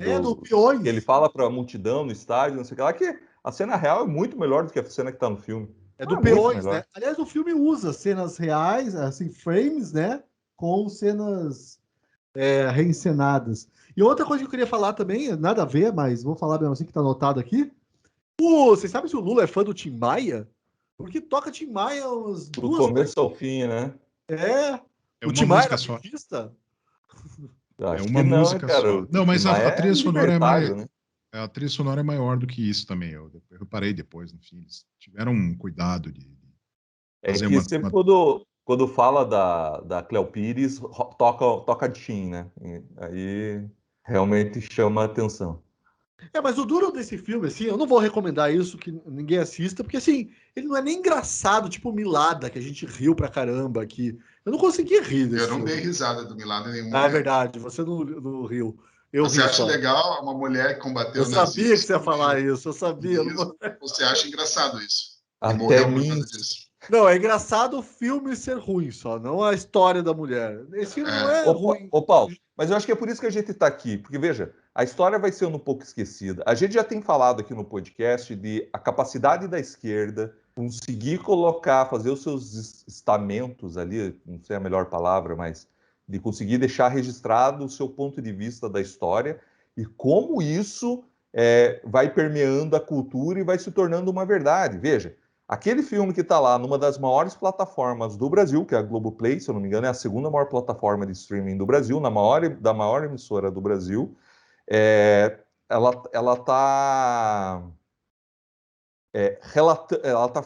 Peões. Que ele fala para a multidão no estádio, não sei o que lá, que a cena real é muito melhor do que a cena que está no filme. É do Peões, né? Aliás, o filme usa cenas reais, assim, frames, né? Com cenas reencenadas. E outra coisa que eu queria falar também, nada a ver, mas vou falar mesmo assim que tá anotado aqui. Vocês sabem se o Lula é fã do Tim Maia? Porque toca Tim Maia umas do começo ao fim, né? O Tim Maia era artista? Acho uma que não, música cara. só. Não, mas a trilha sonora é libertário, mais. né? A trilha sonora é maior do que isso também. Eu reparei depois no fim. Eles tiveram um cuidado de É fazer que sempre quando fala da Cleo Pires, toca Tim, né? E aí realmente chama a atenção. Mas o duro desse filme, assim, eu não vou recomendar isso, que ninguém assista, porque, assim, ele não é nem engraçado, tipo Milada, que a gente riu pra caramba aqui. Eu não consegui rir desse Eu não dei filme. risada do Milano em nenhum Ah, é momento. verdade, você não riu. Eu Você ri acha só. legal uma mulher que combateu Eu o sabia que você ia nazismo falar isso, eu e sabia. Eu não, mesmo você acha engraçado isso. E Até morreu por mim. causa disso. não, é engraçado o filme ser ruim só, não a história da mulher. Esse filme não É, é ruim. Ô, Paulo, mas eu acho que é por isso que a gente está aqui, porque veja, a história vai sendo um pouco esquecida. A gente já tem falado aqui no podcast de a capacidade da esquerda conseguir colocar, fazer os seus estamentos ali, não sei a melhor palavra, mas de conseguir deixar registrado o seu ponto de vista da história e como isso vai permeando a cultura e vai se tornando uma verdade. Veja, aquele filme que está lá numa das maiores plataformas do Brasil, que é a Globoplay, se eu não me engano, é a segunda maior plataforma de streaming do Brasil, da maior emissora do Brasil, ela está ela tá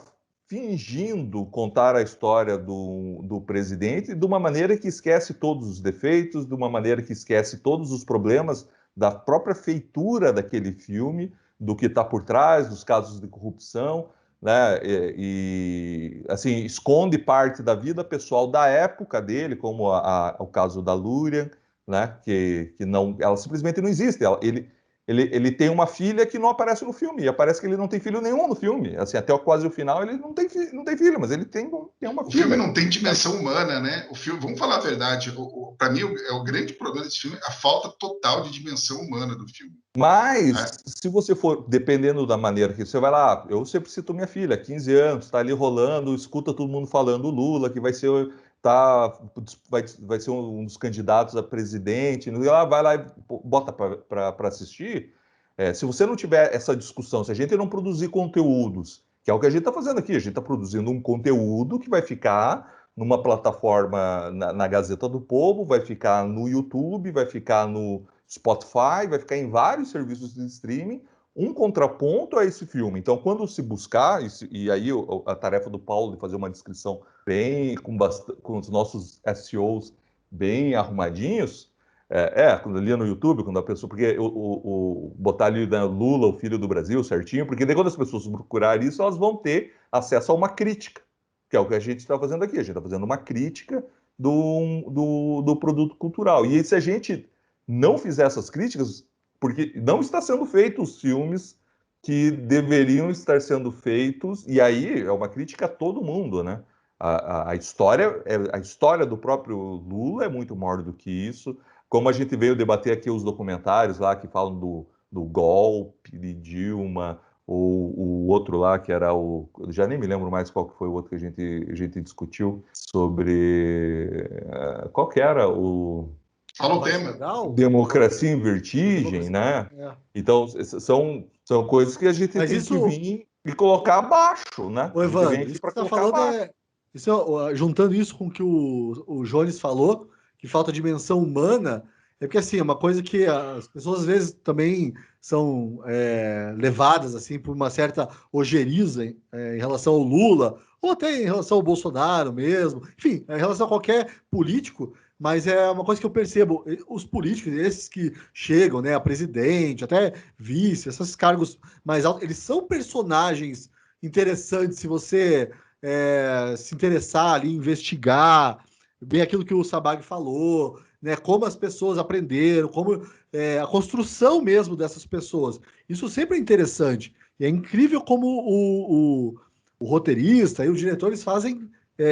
fingindo contar a história do presidente de uma maneira que esquece todos os defeitos, de uma maneira que esquece todos os problemas da própria feitura daquele filme, do que está por trás, dos casos de corrupção, né? Assim, esconde parte da vida pessoal da época dele, como o caso da Lúria, né? Que não, ela simplesmente não existe. Ele tem uma filha que não aparece no filme, e aparece que ele não tem filho nenhum no filme. Assim, até quase o final ele não tem filho, mas ele tem uma O filha. filme não tem dimensão humana, né? O filme, vamos falar a verdade, para mim o grande problema desse filme é a falta total de dimensão humana do filme. Mas, se você for, dependendo da maneira que você vai lá, eu sempre cito minha filha, 15 anos, está ali rolando, escuta todo mundo falando Lula, que vai ser, vai ser um dos candidatos a presidente, ela vai lá e bota para assistir. Se você não tiver essa discussão, se a gente não produzir conteúdos, que é o que a gente está fazendo aqui, a gente está produzindo um conteúdo que vai ficar numa plataforma na Gazeta do Povo, vai ficar no YouTube, vai ficar no Spotify, vai ficar em vários serviços de streaming, um contraponto a esse filme. Então, quando se buscar, e aí a tarefa do Paulo de fazer uma descrição bem, com os nossos SEOs bem arrumadinhos, quando lia no YouTube, quando a pessoa, porque botar ali Lula, o filho do Brasil, certinho, porque daí quando as pessoas procurarem isso, elas vão ter acesso a uma crítica, que é o que a gente está fazendo aqui, a gente está fazendo uma crítica do produto cultural. E se a gente não fizer essas críticas, porque não está sendo feitos os filmes que deveriam estar sendo feitos, e aí é uma crítica a todo mundo, né? A história do próprio Lula é muito maior do que isso. Como a gente veio debater aqui os documentários lá que falam do golpe de Dilma, ou o outro lá que era já nem me lembro mais qual que foi o outro que a gente discutiu sobre qual que era o Fala o tema. Democracia em Vertigem, né? Então, são coisas que a gente Mas tem isso, que vir e colocar abaixo, né? ô A gente vem Evandro, aqui isso que para você está colocar falando abaixo. juntando isso com o que o Jones falou, que falta dimensão humana, é porque assim, é uma coisa que as pessoas às vezes também são levadas assim por uma certa ojeriza em relação ao Lula, ou até em relação ao Bolsonaro mesmo, enfim, em relação a qualquer político, mas é uma coisa que eu percebo, os políticos, esses que chegam, né, a presidente, até vice, esses cargos mais altos, eles são personagens interessantes se você se interessar ali, investigar bem aquilo que o Sabag falou, né? Como as pessoas aprenderam, como a construção mesmo dessas pessoas. Isso sempre é interessante. E é incrível como o roteirista e os diretores fazem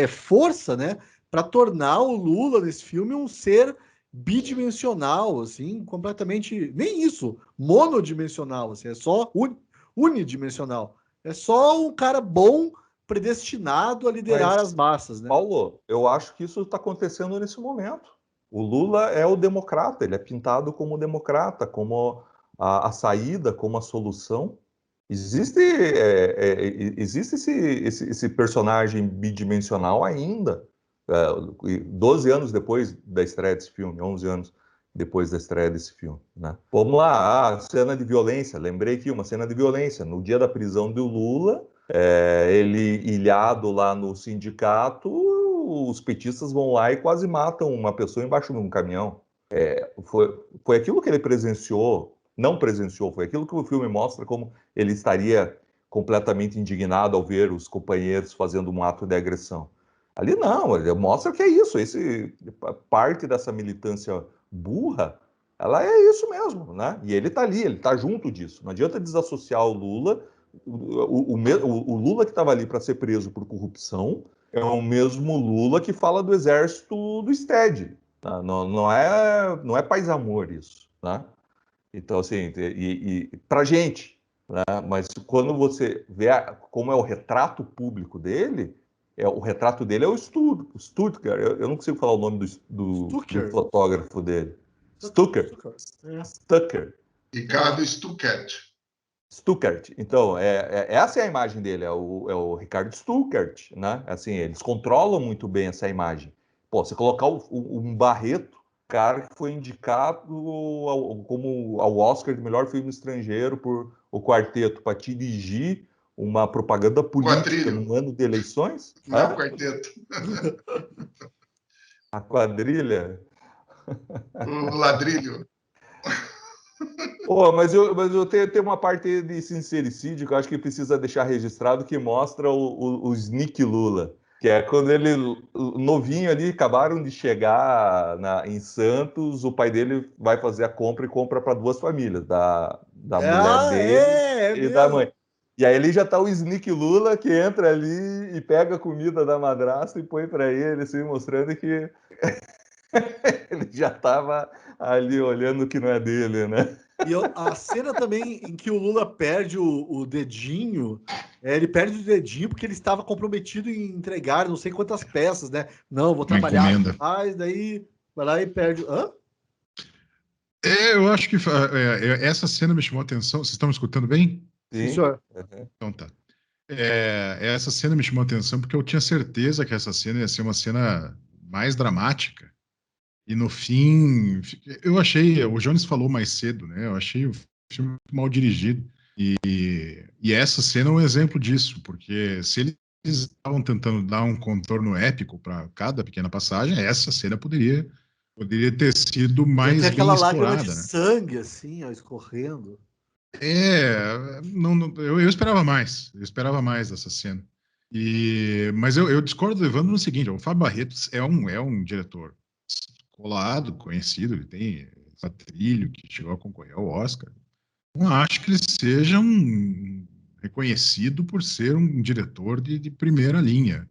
força, né? Para tornar o Lula nesse filme um ser bidimensional, assim, completamente. Nem isso, monodimensional, assim, é só unidimensional. É só um cara bom predestinado a liderar as massas, né? Paulo, eu acho que isso está acontecendo nesse momento. O Lula é o democrata, ele é pintado como democrata, como a saída, como a solução. Existe esse personagem bidimensional ainda, 12 anos depois da estreia desse filme, 11 anos. depois da estreia desse filme, né? Vamos lá, cena de violência. Lembrei aqui uma cena de violência. No dia da prisão do Lula, ele ilhado lá no sindicato, os petistas vão lá e quase matam uma pessoa embaixo de um caminhão. Foi aquilo que ele presenciou, não presenciou, foi aquilo que o filme mostra como ele estaria completamente indignado ao ver os companheiros fazendo um ato de agressão. Ali não, ele mostra que é isso, parte dessa militância burra, ela é isso mesmo, né? E ele está ali, ele está junto disso. Não adianta desassociar o Lula. O Lula que estava ali para ser preso por corrupção é o mesmo Lula que fala do exército do STED. Tá? Não é paz e amor isso, né? Então, assim, para gente, né? Mas quando você vê como é o retrato público dele, o retrato dele é o Stuttgart. Eu não consigo falar o nome do fotógrafo dele. Stuttgart. Ricardo Stuckert. Stuckert. Então, essa é a imagem dele, é o Ricardo Stuckert, né? Assim, eles controlam muito bem essa imagem. Pô, você colocar um Barreto, cara que foi indicado ao Oscar de melhor filme estrangeiro por O Quarteto, para dirigir uma propaganda política num ano de eleições? Não, o Quarteto. A quadrilha. O ladrilho. Oh, mas eu tenho uma parte de sincericídio que eu acho que precisa deixar registrado, que mostra o Sneak Lula, que é quando ele, novinho ali, acabaram de chegar em Santos, o pai dele vai fazer a compra e compra para 2 famílias, da mulher dele e da mãe. E aí ele já tá o Sneak Lula, que entra ali e pega a comida da madrasta e põe para ele, assim, mostrando que ele já estava ali olhando o que não é dele, né? E a cena também em que o Lula perde o dedinho, ele perde o dedinho porque ele estava comprometido em entregar não sei quantas peças, né? Não, vou trabalhar mais, daí vai lá e perde. Hã? Eu acho que essa cena me chamou a atenção. Vocês estão me escutando bem? Sim, senhor. Então tá. Essa cena me chamou a atenção porque eu tinha certeza que essa cena ia ser uma cena mais dramática. E no fim, eu achei, o Jones falou mais cedo, né? Eu achei o filme muito mal dirigido. E essa cena é um exemplo disso, porque se eles estavam tentando dar um contorno épico para cada pequena passagem, essa cena poderia ter sido mais tem aquela bem lágrima explorada, de né? sangue, assim, ó, escorrendo. Eu esperava mais. Eu esperava mais dessa cena. Mas eu discordo do Evandro no seguinte: o Fábio Barretos é um diretor colado, conhecido, ele tem essa trilha que chegou a concorrer ao Oscar. Não acho que ele seja reconhecido por ser um diretor de primeira linha.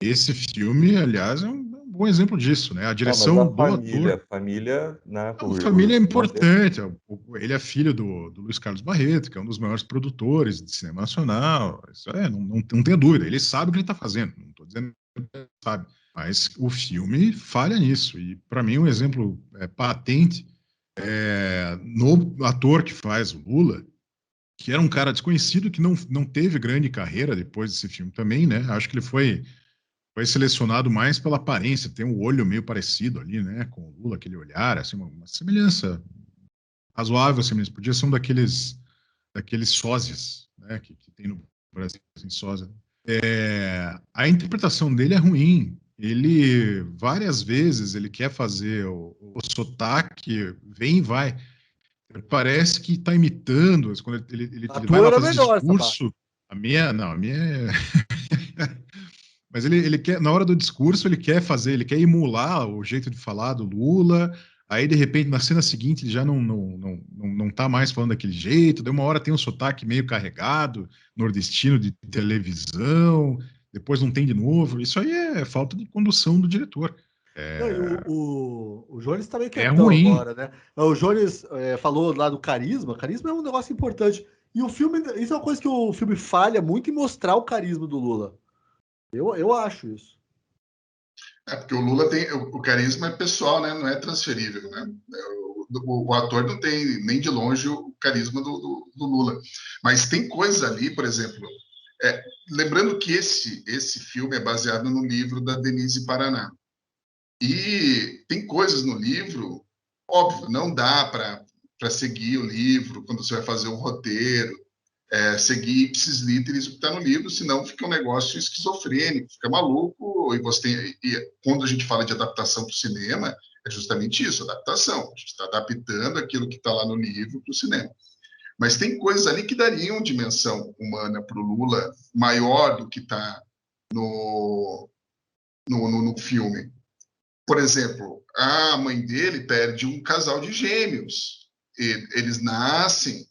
Esse filme, aliás, é um bom exemplo disso, né? A direção do ator. A família, né? A família é importante. Ele é filho do Luiz Carlos Barreto, que é um dos maiores produtores de cinema nacional. Isso não tenha dúvida. Ele sabe o que ele está fazendo. Não estou dizendo que ele sabe. Mas o filme falha nisso. E, para mim, um exemplo patente no ator que faz o Lula, que era um cara desconhecido, que não teve grande carreira depois desse filme também, né? Acho que ele foi selecionado mais pela aparência, tem um olho meio parecido ali, né? Com o Lula, aquele olhar, assim, uma semelhança razoável, semelhança. Podia ser um daqueles sósias, né? Que tem no Brasil, assim, sósia. A interpretação dele é ruim. Ele, várias vezes, ele quer fazer o sotaque, vem e vai. Parece que está imitando, quando ele vai lá fazer discurso. A minha Mas ele quer, na hora do discurso, ele quer emular o jeito de falar do Lula. Aí, de repente, na cena seguinte, ele já não tá mais falando daquele jeito. De uma hora tem um sotaque meio carregado, nordestino de televisão. Depois não tem de novo. Isso aí é falta de condução do diretor. O Jones tá meio quietão ruim. agora, né? O Jones falou lá do carisma. Carisma é um negócio importante. E o filme, isso é uma coisa que o filme falha muito em mostrar o carisma do Lula. Eu acho isso. Porque o Lula tem... O carisma é pessoal, né? Não é transferível, né? O ator não tem nem de longe o carisma do Lula. Mas tem coisas ali, por exemplo... lembrando que esse filme é baseado no livro da Denise Paraná. E tem coisas no livro Óbvio, não dá para seguir o livro quando você vai fazer o roteiro, seguir ipsis literis o que está no livro, senão fica um negócio esquizofrênico, fica maluco. E quando a gente fala de adaptação para o cinema, é justamente isso, adaptação. A gente está adaptando aquilo que está lá no livro para o cinema. Mas tem coisas ali que dariam dimensão humana para o Lula maior do que está no filme. Por exemplo, a mãe dele perde um casal de gêmeos. Eles nascem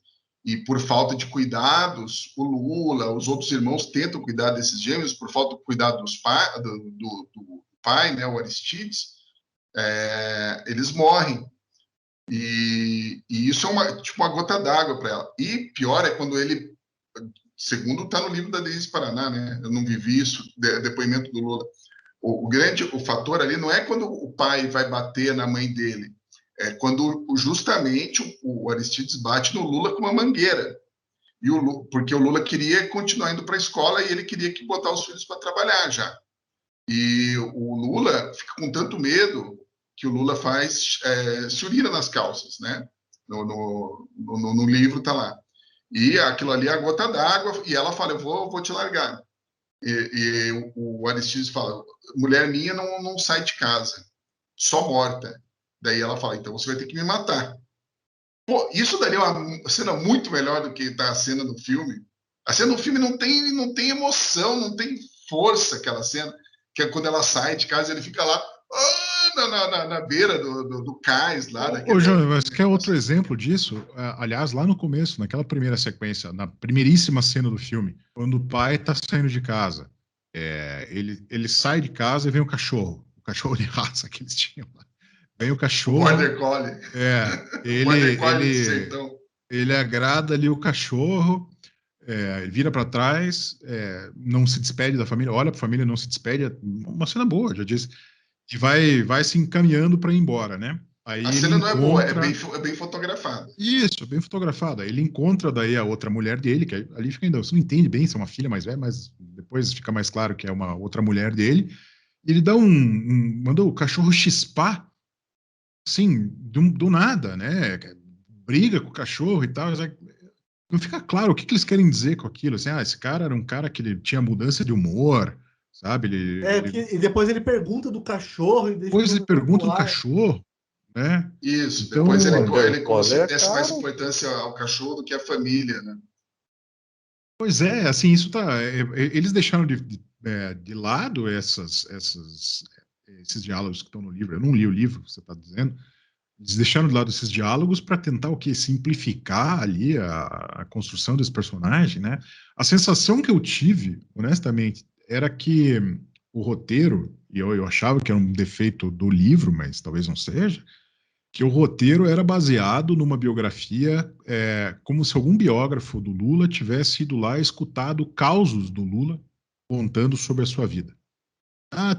e, por falta de cuidados, o Lula, os outros irmãos tentam cuidar desses gêmeos, por falta de cuidado do pai, né, o Aristides, eles morrem. E isso é tipo uma gota d'água para ela. E pior é quando ele, segundo está no livro da Denise Paraná, né? Eu não vivi isso, depoimento do Lula. O fator ali não é quando o pai vai bater na mãe dele, é quando justamente o Aristides bate no Lula com uma mangueira. Porque o Lula queria continuar indo para a escola e ele queria que botar os filhos para trabalhar já. E o Lula fica com tanto medo que o Lula se urina nas calças, né? No livro tá lá. E aquilo ali é a gota d'água, e ela fala, eu vou te largar. E o Aristides fala, mulher minha não sai de casa, só morta. Daí ela fala, então você vai ter que me matar. Pô, isso daria uma cena muito melhor do que tá a cena do filme. A cena do filme não tem emoção, não tem força, aquela cena, que é quando ela sai de casa, ele fica lá na beira do cais lá. Ô, João, mas quer outro exemplo disso? Aliás, lá no começo, naquela primeira sequência, na primeiríssima cena do filme, quando o pai tá saindo de casa, ele sai de casa e vem o cachorro de raça que eles tinham lá. Vem o cachorro. Border Collie. Border Collie do sertão. Ele agrada ali o cachorro, ele vira para trás, não se despede da família, olha para a família, não se despede. Uma cena boa, já disse. E vai se encaminhando para ir embora, né? Aí a cena não é boa, é bem fotografada. Isso, bem fotografada. Ele encontra daí a outra mulher dele, que ali fica ainda, você não entende bem se é uma filha mais velha, mas depois fica mais claro que é uma outra mulher dele. E ele dá mandou o cachorro chispar, assim, do nada, né? Briga com o cachorro e tal. Não fica claro o que eles querem dizer com aquilo. Assim, esse cara era um cara que ele tinha mudança de humor, sabe? E depois ele pergunta do cachorro. Depois ele pergunta do cachorro, né? Isso, então, depois ele como se desse mais importância ao cachorro do que à família, né? Pois é, assim, isso tá. Eles deixaram de lado esses diálogos que estão no livro. Eu não li o livro, você está dizendo. Eles deixaram de lado esses diálogos para tentar o quê? Simplificar ali a construção desse personagem, né? A sensação que eu tive, honestamente, era que o roteiro, e eu achava que era um defeito do livro, mas talvez não seja, que o roteiro era baseado numa biografia, como se algum biógrafo do Lula tivesse ido lá e escutado causos do Lula contando sobre a sua vida.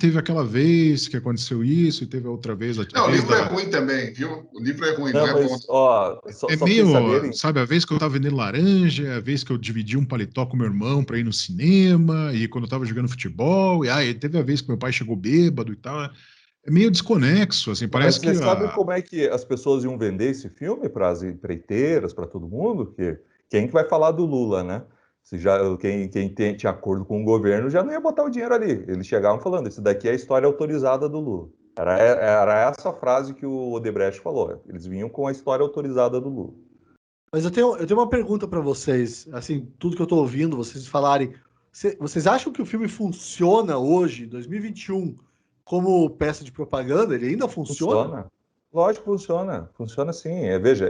Teve aquela vez que aconteceu isso, e teve a outra vez... Não, o livro é ruim também, viu? O livro é ruim, não é bom. Só meio, sabe, a vez que eu tava vendendo laranja, a vez que eu dividi um paletó com meu irmão pra ir no cinema, e quando eu tava jogando futebol, e teve a vez que meu pai chegou bêbado e tal. É meio desconexo, assim, parece que... Você sabe como é que as pessoas iam vender esse filme para as empreiteiras, para todo mundo? Quem que vai falar do Lula, né? Quem tinha acordo com o governo já não ia botar o dinheiro ali. Eles chegavam falando, isso daqui é a história autorizada do Lula. Era essa frase que o Odebrecht falou. Eles vinham com a história autorizada do Lula. Mas eu tenho uma pergunta para vocês. Assim, tudo que eu estou ouvindo, vocês falarem. Vocês acham que o filme funciona hoje, 2021, como peça de propaganda? Ele ainda funciona? Funciona. Lógico que funciona. Funciona sim. Veja,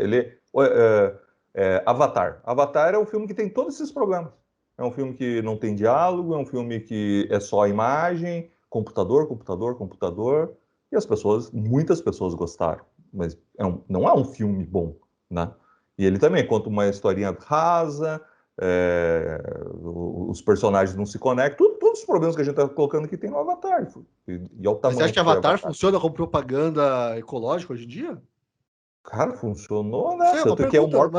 Avatar. Avatar é um filme que tem todos esses problemas. É um filme que não tem diálogo, é um filme que é só imagem, computador, e muitas pessoas gostaram, mas não é um filme bom, né? E ele também conta uma historinha rasa, os personagens não se conectam, todos os problemas que a gente está colocando aqui tem no Avatar. Mas você acha que Avatar funciona como propaganda ecológica hoje em dia? Cara, funcionou, né? Tanto que é o maior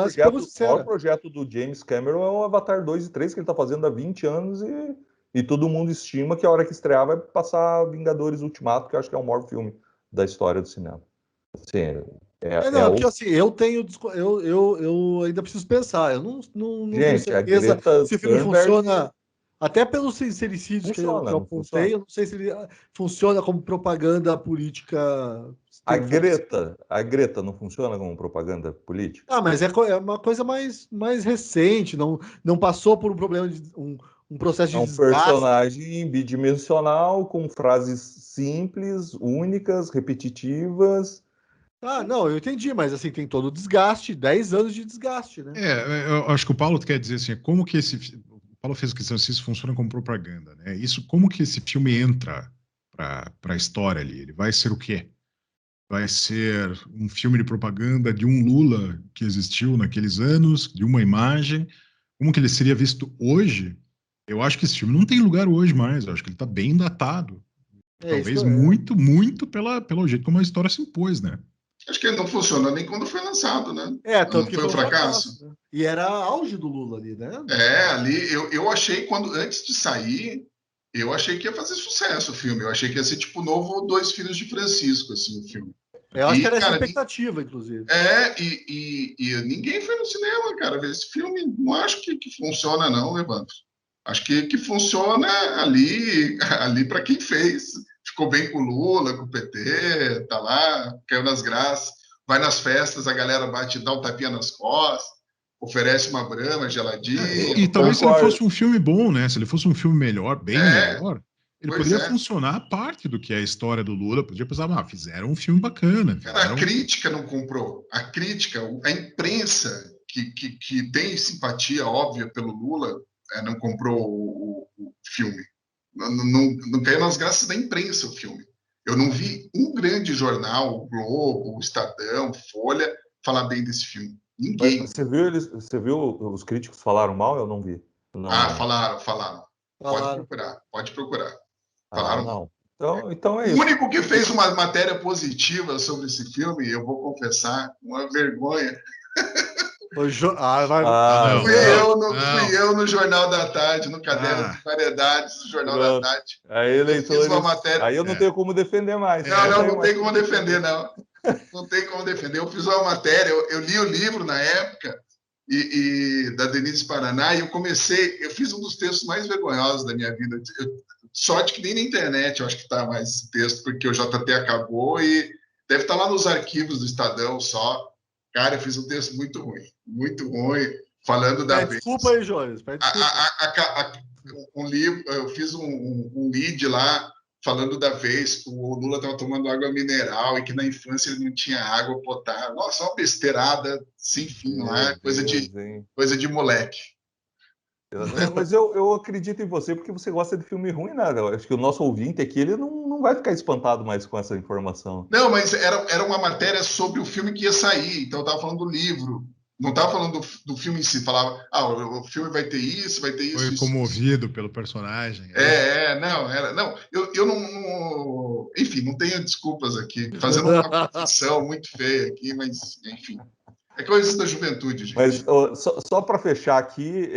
projeto do James Cameron é o Avatar 2 e 3, que ele está fazendo há 20 anos e todo mundo estima que a hora que estrear vai passar Vingadores Ultimato, que eu acho que é o maior filme da história do cinema. Assim, Não, porque assim, eu ainda preciso pensar. Eu não tenho Gente, a certeza Greta se o filme Thunberg funciona. Até pelos sincericídios que eu funciona, não apontei, funciona? eu não sei se ele funciona como propaganda política. A Greta não funciona como propaganda política? Ah, mas é uma coisa mais recente, não passou por um problema de um processo É de um desgaste. personagem bidimensional, com frases simples, únicas, repetitivas. Ah, não, eu entendi, mas assim, tem todo o desgaste, 10 anos de desgaste, né? Eu acho que o Paulo quer dizer assim, como que o Paulo fez a questão se isso funciona como propaganda, né? Isso, como que esse filme entra para a história ali? Ele vai ser o quê? Vai ser um filme de propaganda de um Lula que existiu naqueles anos, de uma imagem. Como que ele seria visto hoje? Eu acho que esse filme não tem lugar hoje mais. Eu acho que ele está bem datado. É isso que Talvez eu. muito, muito pelo jeito como a história se impôs, né? Acho que ele não funcionou nem quando foi lançado, né? Tanto Não que foi um foi um fracasso, fracasso? né? E era auge do Lula ali, né? Ali eu achei, antes de sair, eu achei que ia fazer sucesso o filme. Eu achei que ia ser tipo o novo Dois Filhos de Francisco, assim, o filme. Eu acho que E, era essa a cara, expectativa, inclusive. e ninguém foi no cinema, cara, ver esse filme. Não acho que funciona, não, Evandro. Acho que funciona ali para quem fez. Ficou bem com o Lula, com o PT, tá lá, caiu nas graças, vai nas festas, a galera bate, dá um tapinha nas costas, oferece uma brama geladinha. E talvez se ele Concordo. fosse um filme bom, né? Se ele fosse um filme melhor, bem É, melhor, ele pois poderia é. funcionar a parte do que é a história do Lula. Podia pensar, fizeram um filme bacana, Cara, a fizeram. crítica não comprou. A crítica, a imprensa, que tem simpatia óbvia pelo Lula, não comprou o filme. Não caiu nas graças da imprensa o filme. Eu não vi um grande jornal, o Globo, o Estadão, Folha, falar bem desse filme. Mas Ninguém. você viu os críticos falaram mal? Eu não vi. Não. Falaram. Falaram. Pode procurar. Ah, Falaram mal. não. Então é O isso. único que fez uma matéria positiva sobre esse filme, eu vou confessar, uma vergonha, Ah, não, não, fui não. eu no Jornal da Tarde, no caderno de Ah, variedades do Jornal da Pronto. Tarde. Aí, Eu fiz uma leitores. matéria. Aí eu não é, tenho como defender mais. é, Não tem como defender, não. Não tem como defender. Eu fiz uma matéria, eu li o livro na época, da Denise Paraná, e eu fiz um dos textos mais vergonhosos da minha vida. Sorte que nem na internet eu acho que está mais esse texto, porque o JT acabou e deve estar lá nos arquivos do Estadão só. Cara, eu fiz um texto muito ruim, falando da vez. Desculpa aí, Jones. Desculpa. Um livro, eu fiz um lead lá falando da vez que o Lula estava tomando água mineral e que na infância ele não tinha água potável. Nossa, uma besteirada sem fim, não Meu é? Deus, hein? Coisa de moleque. Mas eu acredito em você porque você gosta de filme ruim, né? Eu acho que o nosso ouvinte aqui ele não vai ficar espantado mais com essa informação. Não, mas era uma matéria sobre o filme que ia sair, então eu estava falando do livro. Não estava falando do filme em si, falava, o filme vai ter isso, foi isso. comovido pelo personagem. É isso? Não, eu enfim, não tenho desculpas aqui, fazendo uma confissão muito feia aqui, mas, enfim, é coisa da juventude, gente. Mas só para fechar aqui,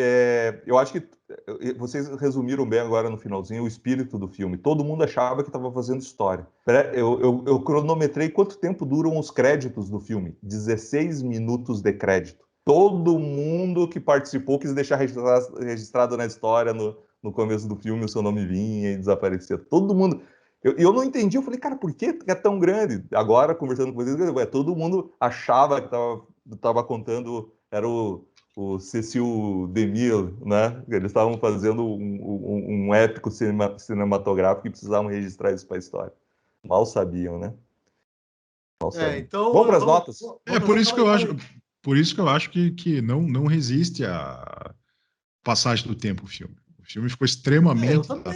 eu acho que vocês resumiram bem agora no finalzinho o espírito do filme. Todo mundo achava que estava fazendo história. Eu cronometrei quanto tempo duram os créditos do filme. 16 minutos de crédito. Todo mundo que participou quis deixar registrado na história no começo do filme, o seu nome vinha e desaparecia. Todo mundo. Eu não entendi, eu falei, cara, por que é tão grande? Agora, conversando com vocês, todo mundo achava que estava contando, era o Cecil DeMille, né? Eles estavam fazendo um épico cinematográfico e precisavam registrar isso para a história. Mal sabiam, né? Mal sabiam. Então, Vamos para as notas? Por isso que eu acho, que não resiste à passagem do tempo o filme. O filme ficou extremamente datado.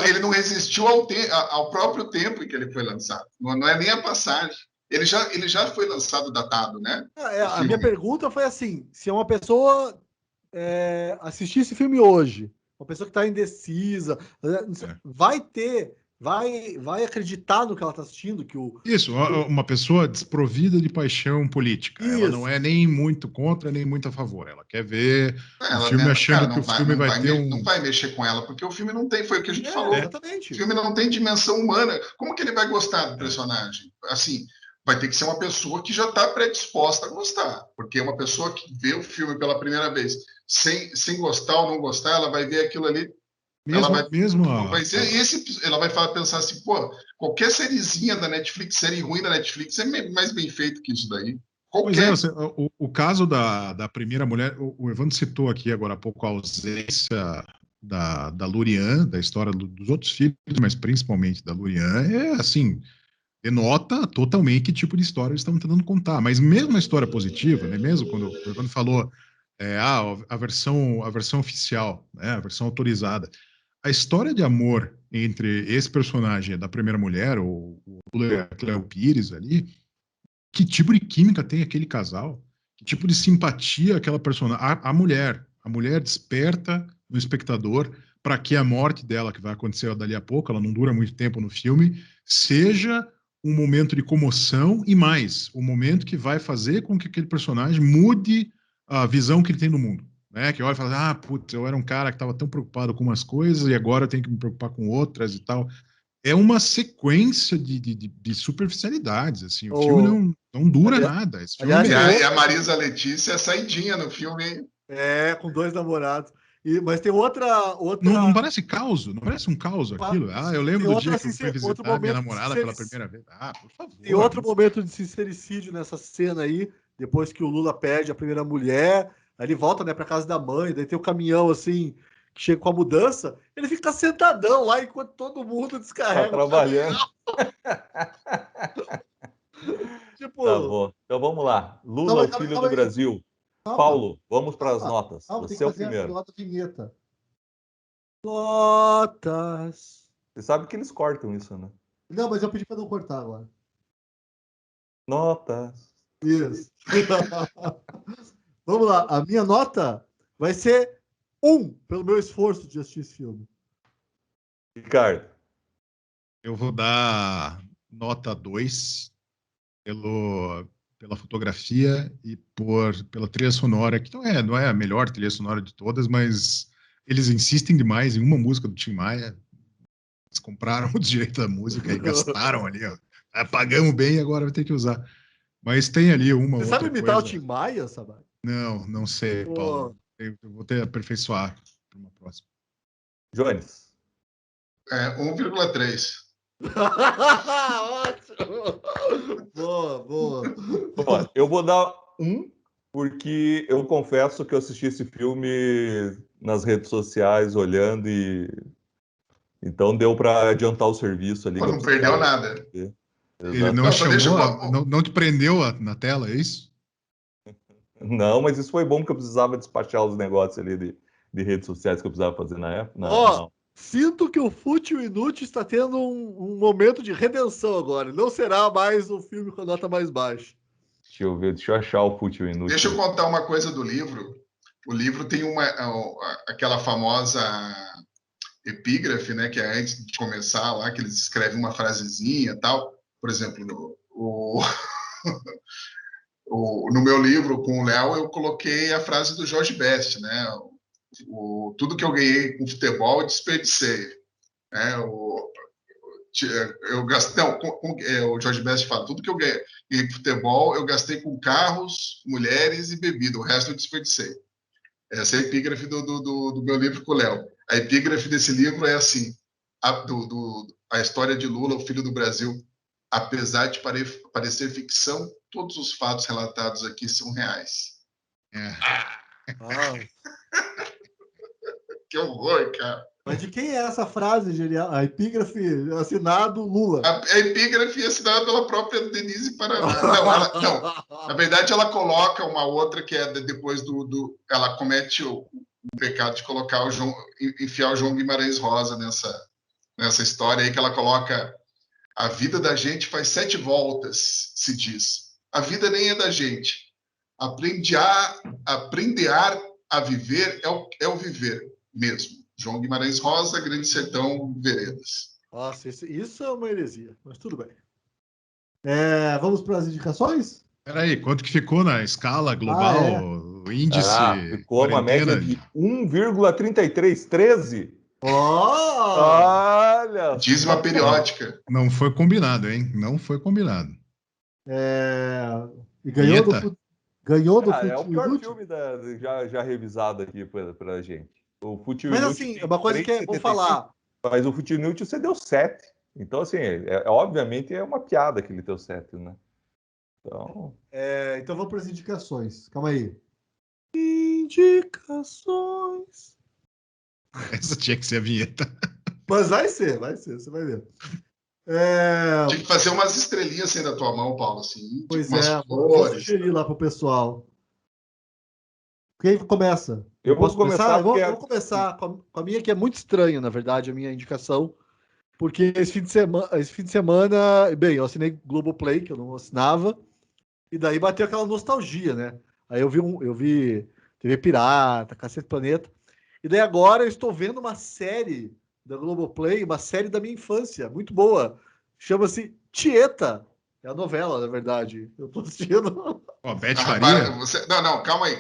Ele não resistiu ao próprio tempo em que ele foi lançado. Não é nem a passagem. Ele já foi lançado datado, né? A minha pergunta foi assim: se uma pessoa assistir esse filme hoje, uma pessoa que está indecisa, vai acreditar no que ela está assistindo? Isso, uma pessoa desprovida de paixão política. Ela não é nem muito contra, nem muito a favor. Ela quer ver o filme achando que o filme vai ter um... Não vai mexer com ela, porque o filme não tem, foi o que a gente falou. Exatamente. O filme não tem dimensão humana. Como que ele vai gostar do personagem? Assim, vai ter que ser uma pessoa que já está predisposta a gostar, porque uma pessoa que vê o filme pela primeira vez sem gostar ou não gostar, ela vai ver aquilo ali, ela vai pensar assim, pô, qualquer sériezinha da Netflix, série ruim da Netflix é mais bem feito que isso daí. Pois é, o caso da primeira mulher, o Evandro citou aqui agora há pouco a ausência da Lurian, da história dos outros filhos, mas principalmente da Lurian, é assim, denota totalmente que tipo de história eles estão tentando contar. Mas mesmo a história positiva, né, mesmo quando o Evandro falou a versão oficial, né, a versão autorizada, a história de amor entre esse personagem da primeira mulher, o Lula e a Cleo Pires ali, que tipo de química tem aquele casal? Que tipo de simpatia aquela personagem? A mulher desperta no espectador para que a morte dela, que vai acontecer dali a pouco, ela não dura muito tempo no filme, seja um momento de comoção e mais, um momento que vai fazer com que aquele personagem mude a visão que ele tem do mundo. Né? Que olha e fala, putz, eu era um cara que estava tão preocupado com umas coisas e agora eu tenho que me preocupar com outras e tal. É uma sequência de superficialidades, assim. O filme não dura nada. Esse filme e a Marisa Letícia é saidinha no filme, hein? Com 2 namorados. Mas tem outra... Não parece caos? Não parece um caos aquilo? Eu lembro do dia que eu fui visitar minha namorada pela primeira vez. Por favor. Tem outro momento de sincericídio nessa cena aí, depois que o Lula perde a primeira mulher, aí ele volta, né, pra casa da mãe, daí tem o caminhão, assim, que chega com a mudança, ele fica sentadão lá enquanto todo mundo descarrega. Tá trabalhando. Tipo... Tá bom. Então vamos lá. Lula, o filho do Brasil. Paulo, vamos para as notas. Você é o primeiro. Vinheta. Notas. Você sabe que eles cortam isso, né? Não, mas eu pedi para não cortar agora. Notas. Isso. Vamos lá. A minha nota vai ser 1, pelo meu esforço de assistir esse filme. Ricardo. Eu vou dar nota 2 pela fotografia e pela trilha sonora, que não é a melhor trilha sonora de todas, mas eles insistem demais em uma música do Tim Maia. Eles compraram o direito da música e gastaram ali, ó. Pagamos bem e agora vai ter que usar. Mas tem ali uma outra coisa. Você sabe imitar o Tim Maia, Sabag? Não sei, Paulo. Eu vou ter que aperfeiçoar para uma próxima. Jones. 1,3. Ótimo! Boa. Bom, eu vou dar 1, porque eu confesso que eu assisti esse filme nas redes sociais, olhando e... Então deu para adiantar o serviço ali. Não perdeu nada. Ele não te prendeu na tela, é isso? Não, mas isso foi bom porque eu precisava despachar os negócios ali de redes sociais que eu precisava fazer na época. Não. Sinto que o Fútil Inútil está tendo um momento de redenção agora. Não será mais um filme com a nota mais baixa. Deixa eu achar o Fútil Inútil. Deixa eu contar uma coisa do livro. O livro tem aquela famosa epígrafe, né, que é antes de começar lá, que eles escrevem uma frasezinha e tal. Por exemplo, no meu livro com o Léo, eu coloquei a frase do Jorge Best, né? Tudo que eu ganhei com futebol, eu desperdicei. Eu gastei, o Jorge Best fala, tudo que eu ganhei com futebol, eu gastei com carros, mulheres e bebida, o resto eu desperdicei. Essa é a epígrafe do meu livro com o Léo. A epígrafe desse livro é assim, a história de Lula, o filho do Brasil, apesar de parecer ficção, todos os fatos relatados aqui são reais. Que horror, cara. Mas de quem é essa frase, genial? A epígrafe assinado Lula. A epígrafe é assinada pela própria Denise Paraná. Não. Na verdade, ela coloca uma outra que é depois ela comete o pecado de colocar enfiar o João Guimarães Rosa nessa história aí, que ela coloca: a vida da gente faz 7 voltas, se diz. A vida nem é da gente. Aprender a viver é o viver mesmo. João Guimarães Rosa, Grande Sertão, Veredas. Nossa, isso é uma heresia, mas tudo bem. Vamos para as indicações? Peraí, quanto que ficou na escala global, o índice? Ficou uma média de 1,3313. Olha! Dízima periódica. Não foi combinado, hein? Não foi combinado. E ganhou ganhou do É o pior Fute filme já revisado aqui pra gente. O Fute Mas Inútil assim, tem é uma coisa que é bom 3,75, falar. mas o Fute Inútil você deu 7. Então, assim, obviamente é uma piada que ele deu 7, né? Então, Então vamos para as indicações. Calma aí. Indicações. Essa tinha que ser a vinheta. Mas vai ser, você vai ver. Tinha que fazer umas estrelinhas assim da tua mão, Paulo, assim, Pois tipo umas vou flores. sugerir lá pro pessoal. Quem começa? eu vou Posso começar? começar Eu porque vou começar com a minha, que é muito estranha, na verdade, a minha indicação. Porque esse fim de semana, bem, eu assinei Globoplay, que eu não assinava, e daí bateu aquela nostalgia, né? Aí eu vi TV Pirata, Cacete Planeta, e daí agora eu estou vendo uma série da Globoplay, uma série da minha infância, muito boa. Chama-se Tieta. É a novela, na verdade. Eu tô assistindo. Ó, Beth Ah, Faria. Não, calma aí.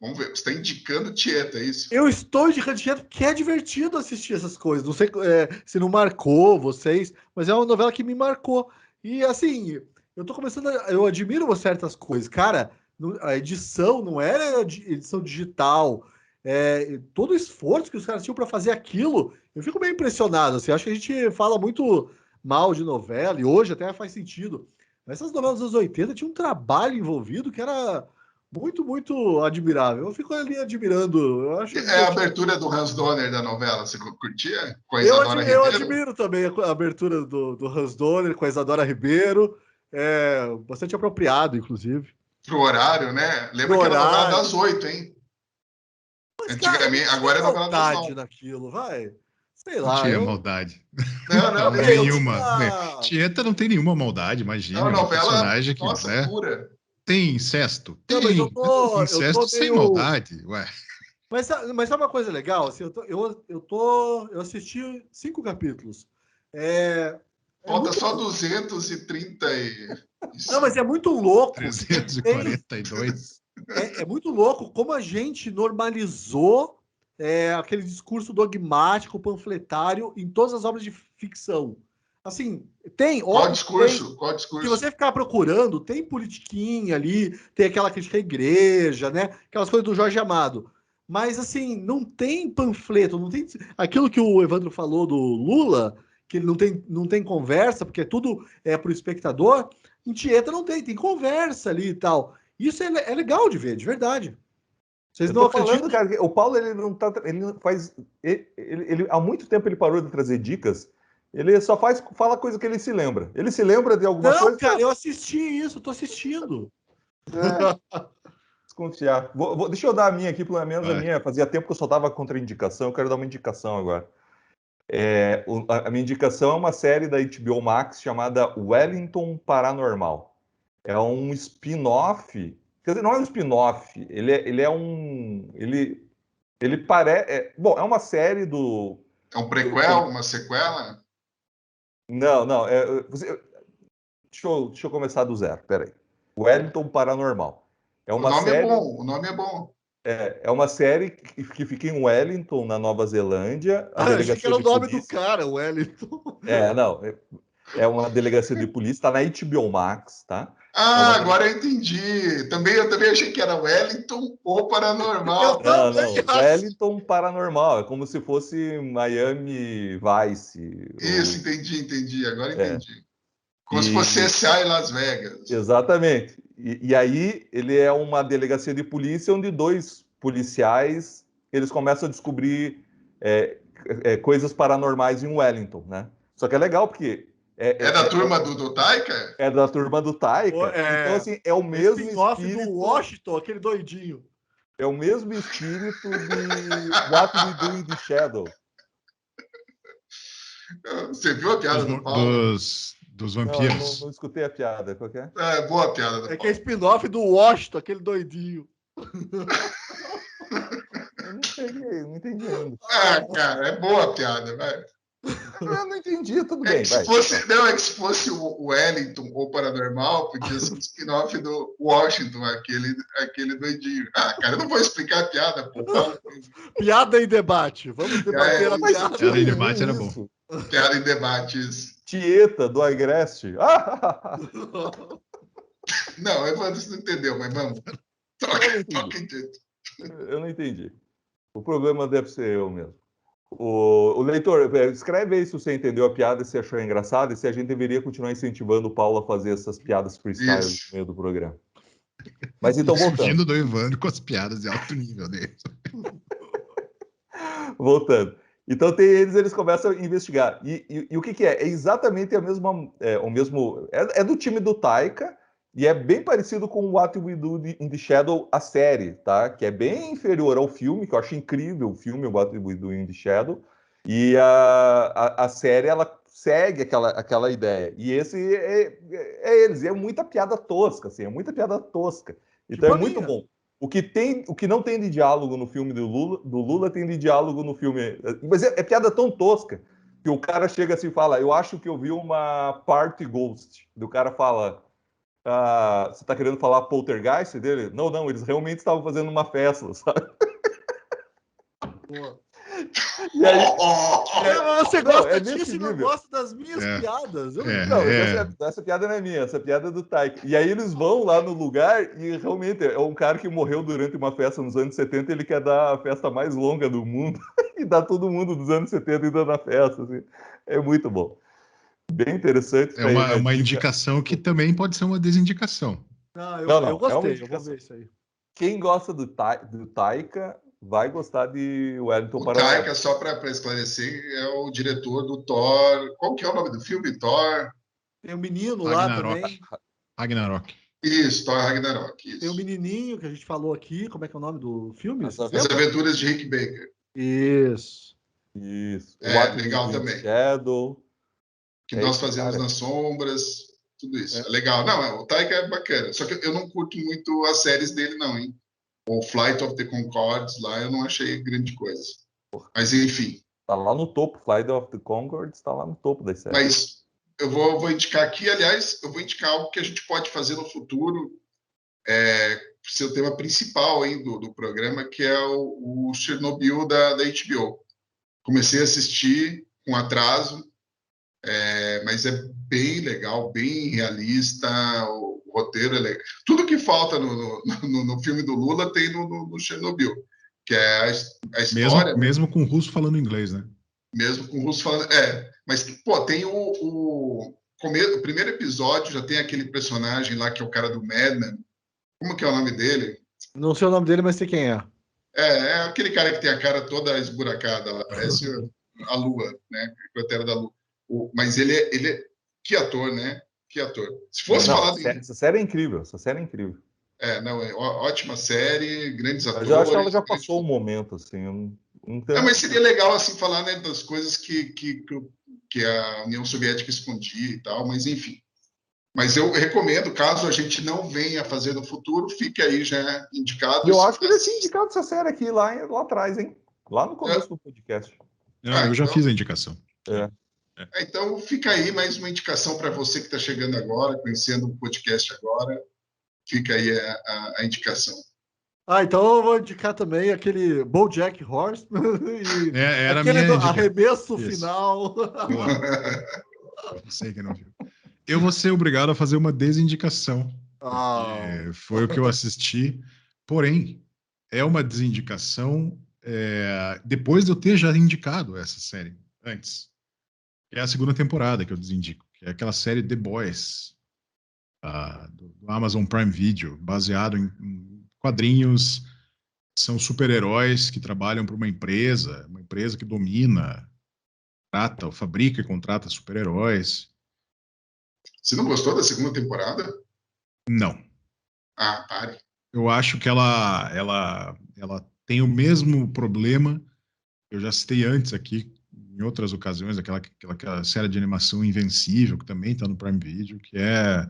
Vamos ver. Você está indicando Tieta, é isso? Eu estou indicando Tieta porque é divertido assistir essas coisas. Não sei se não marcou vocês, mas é uma novela que me marcou. E assim, eu tô começando eu admiro certas coisas. Cara, a edição não era edição digital. Todo o esforço que os caras tinham para fazer aquilo, eu fico bem impressionado. Assim, acho que a gente fala muito mal de novela, e hoje até faz sentido. Mas essas novelas dos anos 80 tinha um trabalho envolvido que era muito, muito admirável. Eu fico ali admirando. Eu acho É a divertido. abertura do Hans Donner da novela. Você curtia? Com a Eu, Isadora eu Ribeiro? admiro também a abertura do Hans Donner com a Isadora Ribeiro. Bastante apropriado, inclusive. Pro horário, né? Pro Lembra que era novela horário. das 8, hein? Mas, cara, não Antigamente, tinha agora é novela das maldade 9. naquilo, vai. Sei Não lá, tinha maldade. Não, Não, eu nenhuma. tinha. Tieta não tem nenhuma maldade, é uma imagine. É um novela, personagem que, nossa, né? pura. Tem incesto? Não, mas Tem. Mas eu tô incesto sem meio. maldade. Ué. Mas sabe uma coisa legal? Assim, eu assisti 5 capítulos. É Falta muito. só 230 Não, mas é muito louco que tem 342. é muito louco como a gente normalizou aquele discurso dogmático, panfletário em todas as obras de ficção. Assim, Qual óbvio que tem. discurso? Qual Se discurso? você ficar procurando, tem politiquinha ali, tem aquela crítica à igreja, né? Aquelas coisas do Jorge Amado. Mas, assim, não tem panfleto, não tem. Aquilo que o Evandro falou do Lula, que ele não tem conversa, porque tudo é para o espectador. Em Tieta não tem conversa ali e tal. Isso é legal de ver, de verdade. Vocês eu não tô falando, acreditam? cara, que o Paulo ele não tá, ele não faz, há muito tempo ele parou de trazer dicas. Ele só fala coisa que ele se lembra. Ele se lembra de alguma Não, coisa, cara, eu assisti isso, tô assistindo. desconfiar. Deixa eu dar a minha aqui, pelo menos a Vai. minha. Fazia tempo que eu só dava contraindicação, eu quero dar uma indicação agora. A minha indicação é uma série da HBO Max chamada Wellington Paranormal. É um spin-off. Quer dizer, não é um spin-off, ele é um. Ele parece. Bom, é uma série do. É um prequel, uma sequela? Não, não. Deixa eu começar do zero, peraí. Wellington Paranormal. É O uma nome é série. bom, o nome é bom. É uma série que fica em Wellington, na Nova Zelândia, a Ah, eu achei que delegacia era o de nome do polícia. cara, o Wellington. Não. É uma delegacia de polícia, está na HBO Max, tá? Ah, agora eu entendi. Eu também achei que era Wellington ou Eu Paranormal. Não, também não. acho. Wellington Paranormal. É como se fosse Miami Vice. Isso, entendi. Agora É. entendi. Como se fosse E, CSI Las Vegas. exatamente. E aí ele é uma delegacia de polícia onde dois policiais eles começam a descobrir coisas paranormais em Wellington, né? Só que é legal porque É da turma do Taika? é da turma do Taika. Então, assim, é o mesmo Spin-off do espírito. Washington, aquele doidinho. É o mesmo espírito de What We Do in the Shadow. Você viu a piada do Paulo? Dos Não, vampiros. não escutei a piada. Qual que é? É, boa a piada do É que é Paulo. spin-off do Washington, aquele doidinho. Eu não peguei, não entendi ainda. Ah, cara, é boa a piada, vai. Eu não entendi, tudo É bem, que se vai. fosse, não, é que se fosse o Wellington ou Paranormal, podia ser um spin-off do Washington, aquele doidinho. Ah, cara, eu não vou explicar a piada, pô. Paulo, Piada em debate. Vamos debater É, a Não faz piada. sentido Piada em nenhum debate era bom. isso. piada em debates. Tieta, do Agreste. Não, Evandro, você não entendeu, mas vamos. Toca em jeito. Eu não entendi. O problema deve ser eu mesmo. O leitor, escreve aí se você entendeu a piada, se achou engraçado e se a gente deveria continuar incentivando o Paulo a fazer essas piadas freestyle no meio do programa. Mas então, voltando. Fugindo do Evandro com as piadas de alto nível dele. Voltando. Então eles começam a investigar. E o que é? É exatamente a mesma, o mesmo. É do time do Taika e é bem parecido com What We Do in the Shadow, a série, tá? Que é bem inferior ao filme, que eu acho incrível o filme What We Do in the Shadow. E a série ela segue aquela ideia. E esse é eles. E é muita piada tosca, assim, é muita piada tosca. Então Tipo é muito bom. O que não tem de diálogo no filme do Lula tem de diálogo no filme. Mas é piada tão tosca que o cara chega assim e fala: Eu acho que eu vi uma party ghost. E o cara fala: Você tá querendo falar poltergeist dele? Não, eles realmente estavam fazendo uma festa, sabe? Pô. E aí, Você não, gosta é disso nesse e não nível. gosta das minhas piadas? Eu não- Não, essa piada não é minha, essa piada é do Taika. E aí eles vão lá no lugar e realmente é um cara que morreu durante uma festa nos anos 70, ele quer dar a festa mais longa do mundo e dá todo mundo dos anos 70 indo na festa. Assim. É muito bom. Bem interessante. É uma indicação que também pode ser uma desindicação. Eu gostei, eu vou ver isso aí. Quem gosta do Taika vai gostar de Wellington O Paranormal. Taika, só para esclarecer, é o diretor do Thor. Qual que é o nome do filme? Thor? Tem um menino Ragnarok. lá também. Ragnarok. Isso, Thor Ragnarok. Isso. Tem um menininho que a gente falou aqui. Como é que é o nome do filme? As As Aventuras de Rick Baker. Isso. Legal também. Shadow. Que nós fazemos nas sombras. Tudo isso. É legal. Não, o Taika é bacana. Só que eu não curto muito as séries dele, não, hein? O Flight of the Conchords lá eu não achei grande coisa. Mas enfim. Tá lá no topo. Flight of the Conchords está lá no topo das séries. Mas eu vou indicar aqui, aliás, eu vou indicar algo que a gente pode fazer no futuro, seu tema principal aí do programa, que é o Chernobyl da HBO. Comecei a assistir com atraso, mas é bem legal, bem realista, o roteiro é legal. Tudo que falta no filme do Lula tem no Chernobyl, que é a história... Mesmo com o russo falando inglês, né? Mesmo com o russo falando... Mas, pô, tem o primeiro episódio, já tem aquele personagem lá que é o cara do Mad Men. Como que é o nome dele? Não sei o nome dele, mas sei quem é. É aquele cara que tem a cara toda esburacada lá, parece a Lua, né? A Cratera da Lua. Mas ele é... Que ator, né? Que ator. Se fosse falar... Essa série é incrível, ótima série, grandes atores... Eu acho que ela já passou um momento, assim... mas seria legal, assim, falar, né, das coisas que a União Soviética escondia e tal, mas enfim. Mas eu recomendo, caso a gente não venha fazer no futuro, fique aí já indicado. Eu acho que eu já tinha indicado essa série aqui lá atrás, hein? Lá no começo do podcast. Eu já fiz a indicação. Então fica aí mais uma indicação para você que está chegando agora, conhecendo o podcast agora. Fica aí a indicação. Então eu vou indicar também aquele BoJack Horseman e era aquele minha arremesso final. Eu sei que não viu. Eu vou ser obrigado a fazer uma desindicação. Foi o que eu assisti. Porém, é uma desindicação depois de eu ter já indicado essa série antes. É a segunda temporada que eu desindico, que é aquela série The Boys, do Amazon Prime Video, baseado em quadrinhos. São super-heróis que trabalham para uma empresa que domina, fabrica e contrata super-heróis. Você não gostou da segunda temporada? Não. Pare. Eu acho que ela tem o mesmo problema. Eu já citei antes aqui, em outras ocasiões, aquela série de animação Invencível, que também está no Prime Video, que é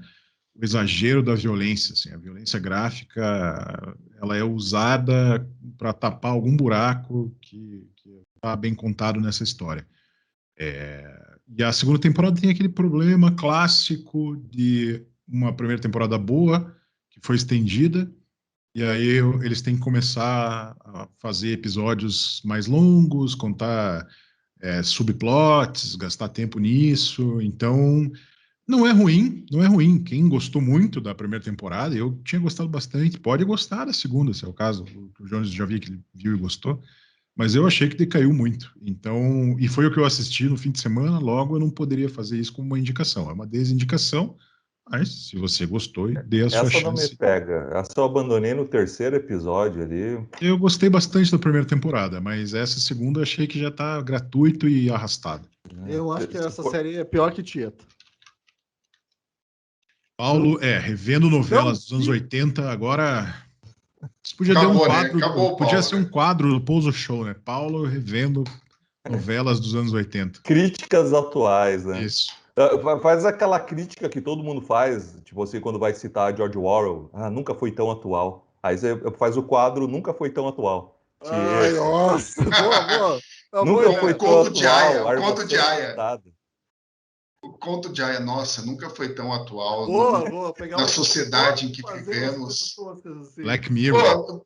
o exagero da violência. Assim, a violência gráfica ela é usada para tapar algum buraco que está bem contado nessa história. E a segunda temporada tem aquele problema clássico de uma primeira temporada boa, que foi estendida, e aí eles têm que começar a fazer episódios mais longos, contar subplots, gastar tempo nisso. Então, Não é ruim, não é ruim. Quem gostou muito da primeira temporada, eu tinha gostado bastante, pode gostar da segunda, se é o caso. O Jones já vi que ele viu e gostou, mas eu achei que decaiu muito. Então, e foi o que eu assisti no fim de semana, logo eu não poderia fazer isso como uma indicação. É uma desindicação, mas se você gostou, dê a sua Essa não me chance. pega. Essa eu abandonei no terceiro episódio ali. Eu gostei bastante da primeira temporada, mas essa segunda eu achei que já tá gratuito e arrastado. Eu acho que Se essa for- série é pior que Tieta. Paulo, revendo novelas Não, dos anos sim. 80, agora. Isso podia ter um Acabou, né? quadro, Acabou o podia Paulo, ser um né? quadro do Pouso Show, né? Paulo revendo novelas dos anos 80. Críticas atuais, né? Isso. Faz aquela crítica que todo mundo faz, tipo assim, quando vai citar George Orwell, nunca foi tão atual. Aí você faz o quadro Nunca Foi Tão Atual. Que Ai, nossa, boa. É uma boa nunca foi ideia. tão Conto de Aya, atual, o conto de armação Aya. limitada. O conto de Aya, nossa, nunca foi tão atual Boa. Pegar na um sociedade em que fazer umas coisas vivemos. toscas assim. Black Mirror. Pô,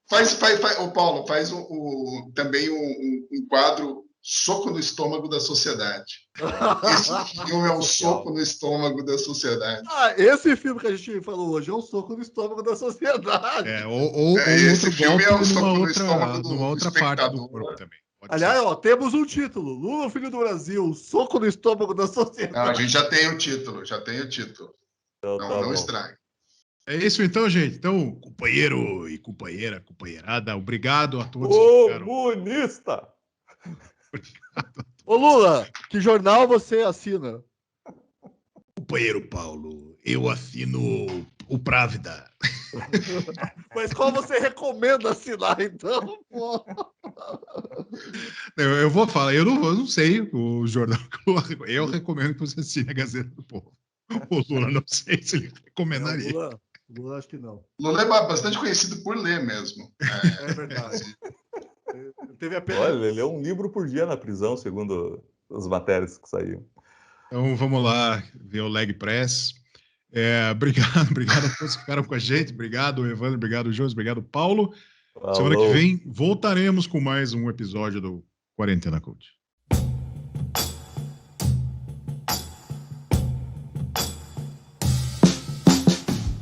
ô Paulo, faz também um quadro Soco no Estômago da Sociedade. Esse filme é um soco no estômago da sociedade. Esse filme que a gente falou hoje é um soco no estômago da sociedade. Ou um Esse outro filme golpe é um soco no estômago numa do outra parte do corpo espectador. também. Pode Aliás, ser. temos um título. Lula, filho do Brasil, soco no estômago da sociedade. Não, a gente já tem o título. Então, tá Não bom. estrague. É isso então, gente. Então, companheiro e companheirada, obrigado a todos que ficaram. Comunista! Ô Lula, que jornal você assina? Companheiro Paulo, eu assino o Právida. Mas qual você recomenda assinar, então? Pô? Eu vou falar, eu não sei o jornal que eu recomendo que você assine a Gazeta do Povo. O Lula não sei se ele recomendaria. Lula acho que não. Lula é bastante conhecido por ler mesmo. É verdade. Teve apenas... Olha, ele é um livro por dia na prisão, segundo as matérias que saíram. Então vamos lá ver o Leg Press. Obrigado a todos que ficaram com a gente. Obrigado, Evandro. Obrigado, Jones. Obrigado, Paulo. Semana que Falou. vem voltaremos com mais um episódio do Quarentena Cult.